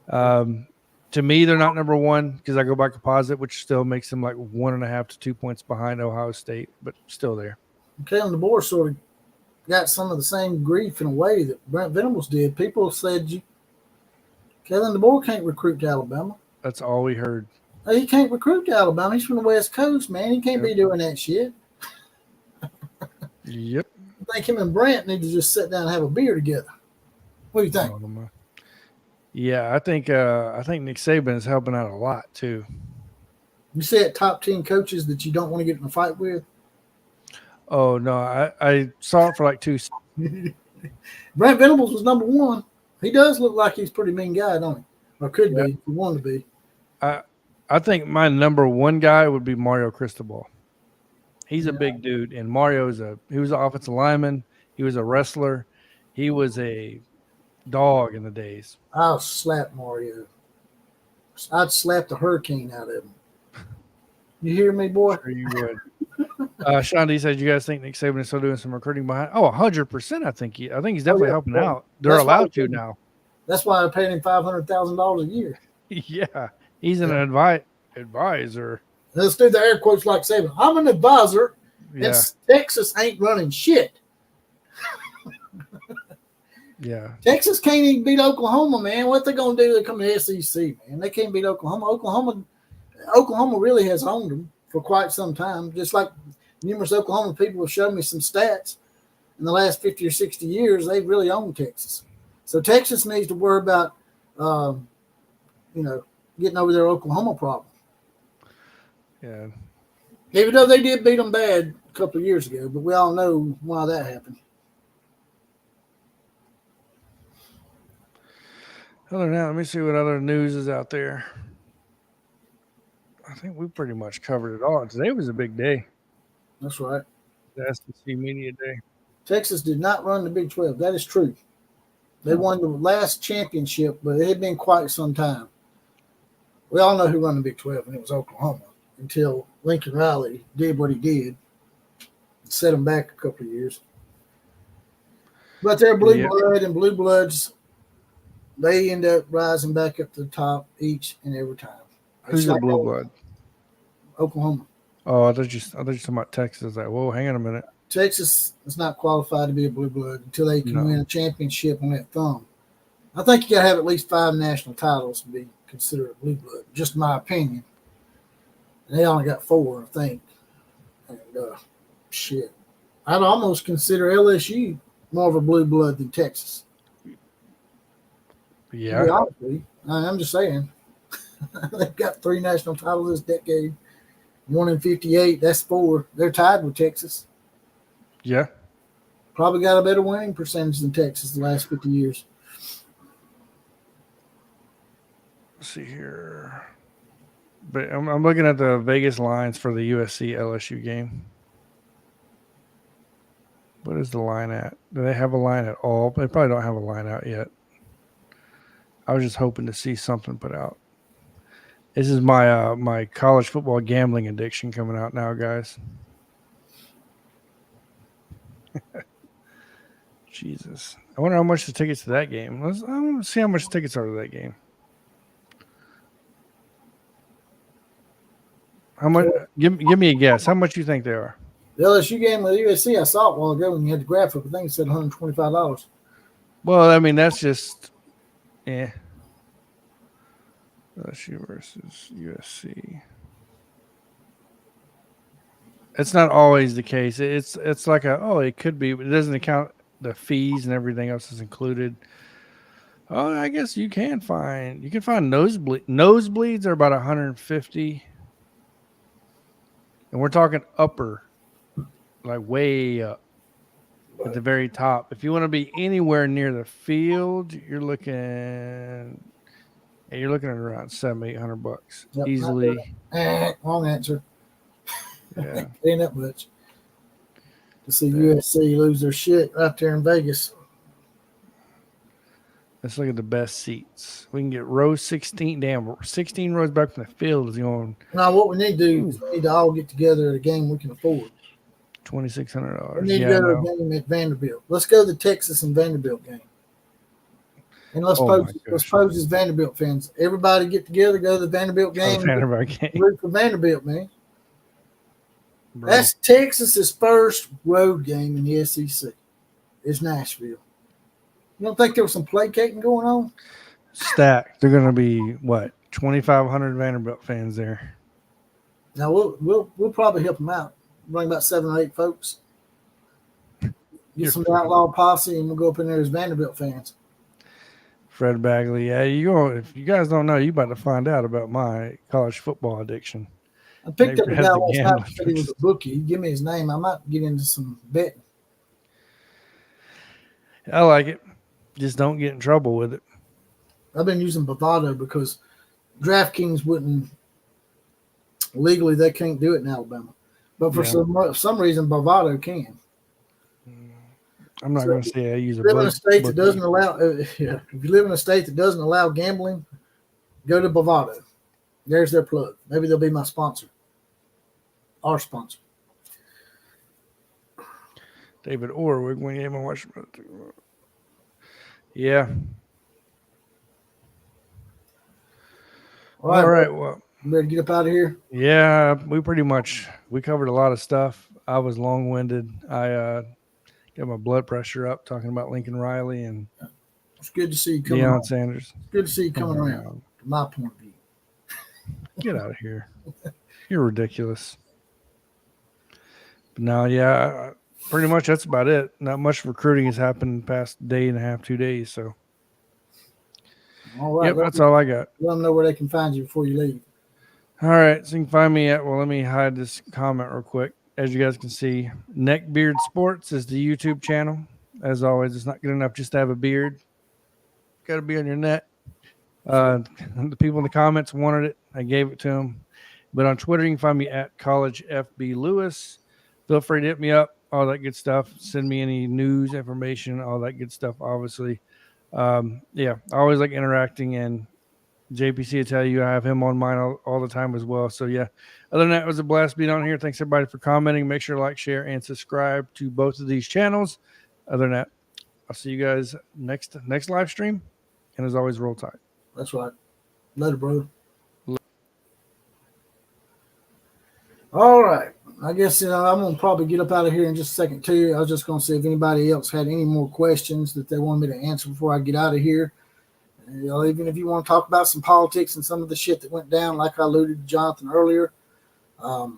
To me, they're not number 1 because I go by composite, which still makes them like 1.5 to 2 points behind Ohio State, but still there. Kalen DeBoer sort of got some of the same grief in a way that Brent Venables did. People said Kalen DeBoer can't recruit to Alabama. That's all we heard. He can't recruit to Alabama. He's from the West Coast, man. He can't be doing that shit. Yep. I think him and Brent need to just sit down and have a beer together. What do you think? Yeah, I think Nick Saban is helping out a lot too. You said top 10 coaches that you don't want to get in a fight with? Oh no, I saw it for like 2. Brent Venables was number 1. He does look like he's a pretty mean guy, don't he? Or could be if he wanted to be. I think my number 1 guy would be Mario Cristobal. He's a big dude, and he was an offensive lineman. He was a wrestler. He was a dog in the days. I'll slap Mario. I'd slap the hurricane out of him. You hear me, boy? Sure you would. Sean D said, "You guys think Nick Saban is still doing some recruiting behind?" Oh, 100%. I think he's definitely helping out. They're allowed to now. That's why I paid him $500,000 a year. Yeah, he's an advisor. Let's do the air quotes like Saban. I'm an advisor, and Texas ain't running shit. Yeah. Texas can't even beat Oklahoma, man. What they gonna do? They come to the SEC, man. They can't beat Oklahoma. Oklahoma really has owned them for quite some time. Just like numerous Oklahoma people have shown me some stats in the last 50 or 60 years, they've really owned Texas. So Texas needs to worry about, getting over their Oklahoma problem. Yeah. Even though they did beat them bad a couple of years ago, but we all know why that happened. Other than that, let me see what other news is out there. I think we pretty much covered it all. Today was a big day. That's right. The SEC Media Day. Texas did not run the Big 12. That is true. They won the last championship, but it had been quite some time. We all know who won the Big 12, and it was Oklahoma until Lincoln Riley did what he did and set them back a couple of years. But they're blue blood, and blue bloods, they end up rising back up to the top each and every time. Who's the blue blood? Oklahoma. Oh, I thought you were talking about Texas. Like, whoa, hang on a minute. Texas is not qualified to be a blue blood until they can win a championship on that thumb. I think you got to have at least 5 national titles to be considered a blue blood, just my opinion. And they only got 4, I think. And shit, I'd almost consider LSU more of a blue blood than Texas. Yeah, honestly, I'm just saying. They've got 3 national titles this decade. 1 in 58. That's 4. They're tied with Texas. Yeah. Probably got a better winning percentage than Texas the last 50 years. Let's see here. But I'm looking at the Vegas lines for the USC LSU game. What is the line at? Do they have a line at all? They probably don't have a line out yet. I was just hoping to see something put out. This is my my college football gambling addiction coming out now, guys. Jesus. I wonder how much the tickets to that game. I want to see how much the tickets are to that game. How much? Give me a guess. How much you think they are? The LSU game with USC, I saw it a while ago when you had the graphic. I think it said $125. Well, I mean, that's just, LSU versus USC. It's not always the case. It's like it could be, but it doesn't account the fees and everything else is included. Oh, I guess you can find nosebleeds are about 150. And we're talking upper, like way up at the very top. If you want to be anywhere near the field, you're looking at around $700-800 Yep, easily. Wrong answer. Yeah. Ain't that much. To see USC lose their shit right there in Vegas. Let's look at the best seats. We can get row 16. Damn, 16 rows back from the field is going. Now, what we need to do is we need to all get together at a game we can afford. $2,600. We need to go to a game at Vanderbilt. Let's go to the Texas and Vanderbilt game. And let's pose as Vanderbilt fans. Everybody get together, go to the Vanderbilt game. Root for Vanderbilt, man. Bro. That's Texas's first road game in the SEC. It's Nashville. You don't think there was some placating going on? Stacked. They're going to be, what, 2,500 Vanderbilt fans there. Now, we'll probably help them out. Bring about 7 or 8 folks. Get some outlaw posse, and we'll go up in there as Vanderbilt fans. Fred Bagley. Yeah, if you guys don't know, you're about to find out about my college football addiction. I picked up a guy last night that said he was a bookie. He give me his name. I might get into some betting. I like it. Just don't get in trouble with it. I've been using Bovado because DraftKings wouldn't legally, they can't do it in Alabama. But for some reason, Bovado can. I'm not going to say I use a live in a state that doesn't allow. If you live in a state that doesn't allow gambling, go to Bovado. There's their plug. Maybe they'll be my sponsor. Our sponsor. David Orwig when you haven't watched. Yeah. All right. Well, you ready to get up out of here? Yeah, we covered a lot of stuff. I was long-winded. I got my blood pressure up talking about Lincoln Riley and it's good to see you coming Deion Sanders. It's good to see you coming around, from my point of view. Get out of here. You're ridiculous. But now, yeah, pretty much that's about it. Not much recruiting has happened in the past day and a half, 2 days. So, all right. Yep, that's all I got. Let them know where they can find you before you leave. All right. So you can find me at, let me hide this comment real quick. As you guys can see, Neckbeard Sports is the YouTube channel. As always, it's not good enough just to have a beard. Got to be on your neck. The people in the comments wanted it. I gave it to them. But on Twitter, you can find me at College FB Lewis. Feel free to hit me up, all that good stuff. Send me any news, information, all that good stuff, obviously. I always like interacting, and JPC will tell you I have him on mine all the time as well. So, yeah, other than that, it was a blast being on here. Thanks, everybody, for commenting. Make sure to like, share, and subscribe to both of these channels. Other than that, I'll see you guys next live stream. And as always, roll tide. That's right. Later, brother. All right. I guess I'm going to probably get up out of here in just a second, too. I was just going to see if anybody else had any more questions that they wanted me to answer before I get out of here. Even if you want to talk about some politics and some of the shit that went down, like I alluded to Jonathan earlier, the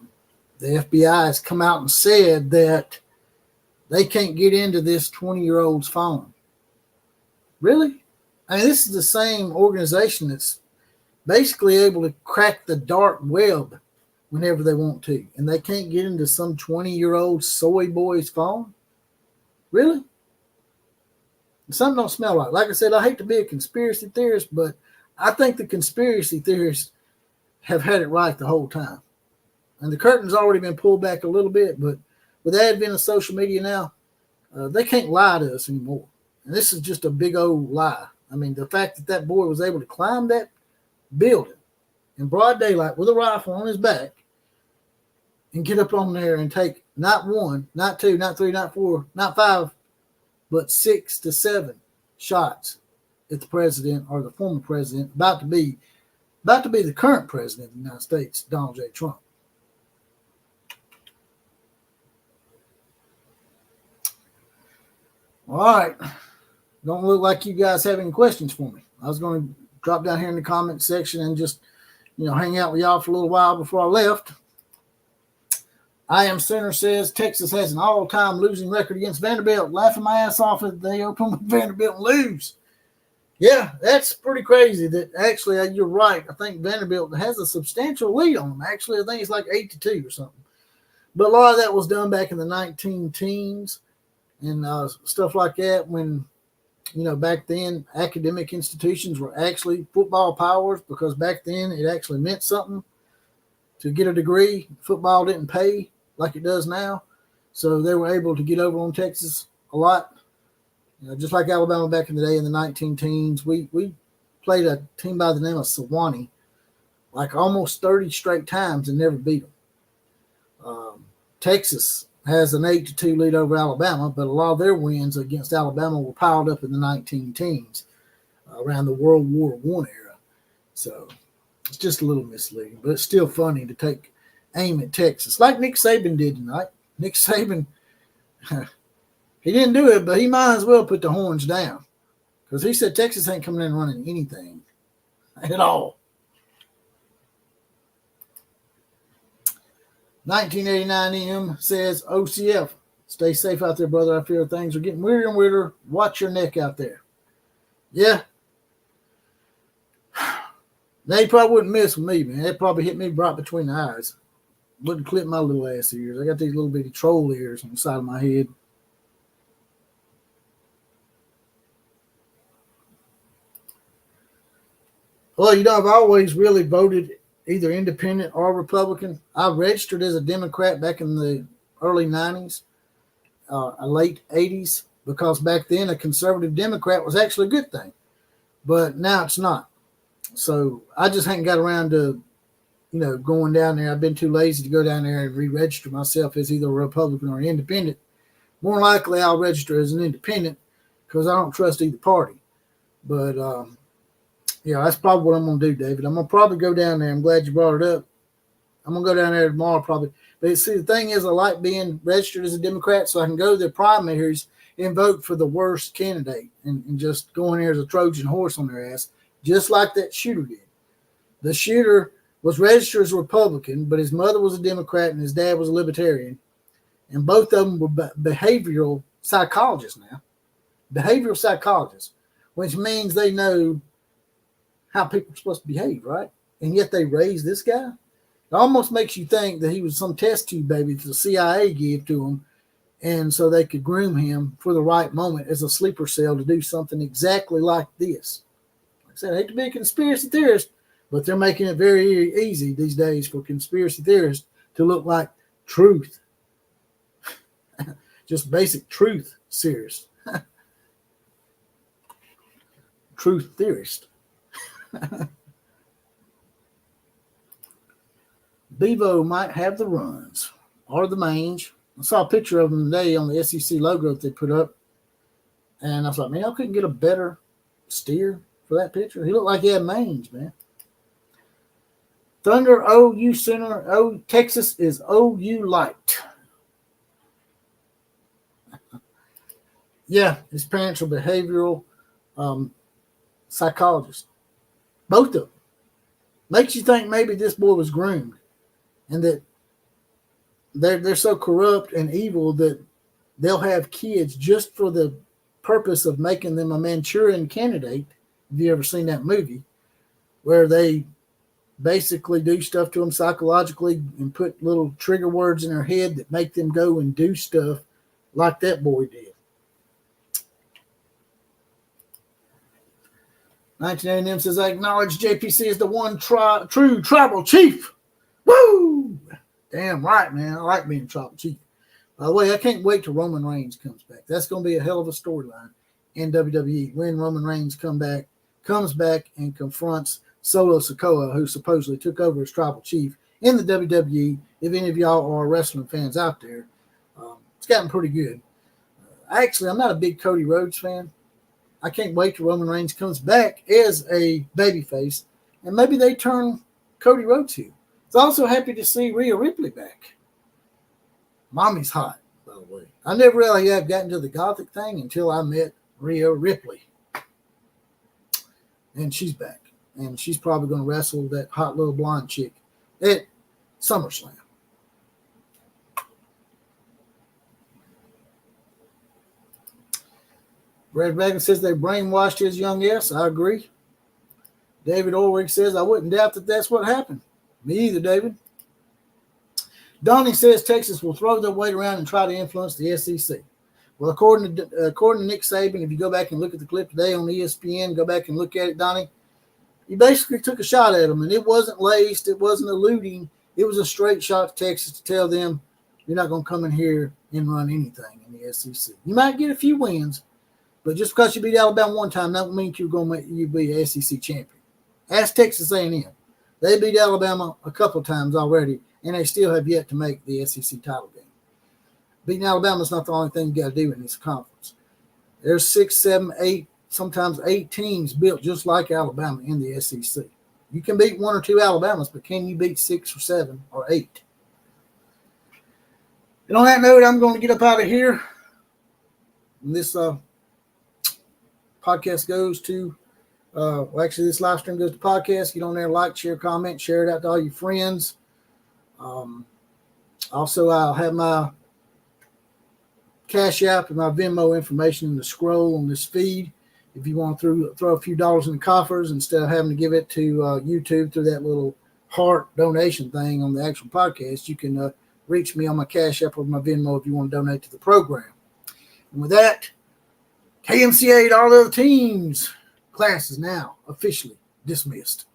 FBI has come out and said that they can't get into this 20-year-old's phone. Really? I mean, this is the same organization that's basically able to crack the dark web whenever they want to, and they can't get into some 20-year-old soy boy's phone? Really? Something don't smell right. Like I said, I hate to be a conspiracy theorist, but I think the conspiracy theorists have had it right the whole time. And the curtain's already been pulled back a little bit, but with the advent of social media now, they can't lie to us anymore. And this is just a big old lie. I mean, the fact that boy was able to climb that building in broad daylight with a rifle on his back and get up on there and take not 1, not 2, not 3, not 4, not 5, but 6 to 7 shots at the president or the former president, about to be the current president of the United States, Donald J. Trump. All right. Don't look like you guys have any questions for me. I was going to drop down here in the comment section and just, hang out with y'all for a little while before I left. I Am Center says Texas has an all-time losing record against Vanderbilt. Laughing my ass off if they open with Vanderbilt and lose. Yeah, that's pretty crazy. That actually, you're right. I think Vanderbilt has a substantial lead on them. Actually, I think it's like 8-2 or something. But a lot of that was done back in the 19 teens and stuff like that. When back then, academic institutions were actually football powers because back then it actually meant something to get a degree. Football didn't pay like it does now, so they were able to get over on Texas a lot. Just like Alabama back in the day in the 19 teens, we played a team by the name of Sewanee like almost 30 straight times and never beat them. Texas has an 8-2 lead over Alabama, but a lot of their wins against Alabama were piled up in the 19 teens around the World War I era. So it's just a little misleading, but it's still funny to take aim at Texas, like Nick Saban did tonight. Nick Saban, he didn't do it, but he might as well put the horns down because he said Texas ain't coming in running anything at all. 1989M says, OCF, stay safe out there, brother. I fear things are getting weirder and weirder. Watch your neck out there. Yeah. They probably wouldn't mess with me, man. They'd probably hit me right between the eyes. Wouldn't clip my little ass ears. I got these little bitty troll ears on the side of my head. Well, I've always really voted either independent or Republican. I registered as a Democrat back in the early 90s, late 80s, because back then a conservative Democrat was actually a good thing. But now it's not. So I just haven't got around to, going down there. I've been too lazy to go down there and re-register myself as either a Republican or an independent. More likely I'll register as an independent because I don't trust either party. But, that's probably what I'm going to do, David. I'm going to probably go down there. I'm glad you brought it up. I'm going to go down there tomorrow probably. But see, the thing is, I like being registered as a Democrat so I can go to the primaries and vote for the worst candidate and just go in there as a Trojan horse on their ass, just like that shooter did. The shooter was registered as a Republican, but his mother was a Democrat and his dad was a Libertarian. And both of them were behavioral psychologists now. Behavioral psychologists, which means they know how people are supposed to behave, right? And yet they raised this guy. It almost makes you think that he was some test tube baby that the CIA gave to him, and so they could groom him for the right moment as a sleeper cell to do something exactly like this. Like I said, I hate to be a conspiracy theorist, but they're making it very easy these days for conspiracy theorists to look like truth. Just basic truth serious. Truth theorist. Bevo might have the runs or the mange. I saw a picture of him today on the SEC logo that they put up, and I thought, man, I couldn't get a better steer for that picture. He looked like he had mange, man. Thunder OU Center, Texas is OU light. Yeah, his parents are behavioral psychologists. Both of them. Makes you think maybe this boy was groomed and that they're so corrupt and evil that they'll have kids just for the purpose of making them a Manchurian candidate. Have you ever seen that movie where they basically do stuff to them psychologically and put little trigger words in their head that make them go and do stuff like that boy did? 1989 says, I acknowledge JPC is the one true tribal chief. Woo! Damn right, man. I like being tribal chief. By the way, I can't wait till Roman Reigns comes back. That's going to be a hell of a storyline in WWE when Roman Reigns comes back and confronts Solo Sikoa, who supposedly took over as tribal chief in the WWE. If any of y'all are wrestling fans out there, it's gotten pretty good. Actually, I'm not a big Cody Rhodes fan. I can't wait till Roman Reigns comes back as a babyface, and maybe they turn Cody Rhodes heel. I was also happy to see Rhea Ripley back. Mommy's hot, by the way. I never really have gotten to the Gothic thing until I met Rhea Ripley. And she's back. And she's probably going to wrestle that hot little blonde chick at SummerSlam. Brad Wagon says they brainwashed his young ass. I agree. David Ulrich says, I wouldn't doubt that that's what happened. Me either, David. Donnie says Texas will throw their weight around and try to influence the SEC. Well, according to Nick Saban, if you go back and look at the clip today on ESPN, go back and look at it, Donnie, he basically took a shot at them, and it wasn't laced, it wasn't eluding. It was a straight shot to Texas to tell them, you're not going to come in here and run anything in the SEC. You might get a few wins, but just because you beat Alabama one time, that don't mean you're going to be an SEC champion. Ask Texas A&M. They beat Alabama a couple of times already, and they still have yet to make the SEC title game. Beating Alabama is not the only thing you got to do in this conference. There's 6, 7, 8, sometimes 8 teams built just like Alabama in the SEC. You can beat 1 or 2 Alabamas, but can you beat 6 or 7 or 8? And on that note, I'm going to get up out of here. And this podcast goes to, this live stream goes to podcast. Get on there, like, share, comment, share it out to all your friends. Also, I'll have my Cash App and my Venmo information in the scroll on this feed. If you want to throw a few dollars in the coffers instead of having to give it to YouTube through that little heart donation thing on the actual podcast, you can reach me on my Cash App or my Venmo if you want to donate to the program. And with that, KMCA and all the other teams, class is now officially dismissed.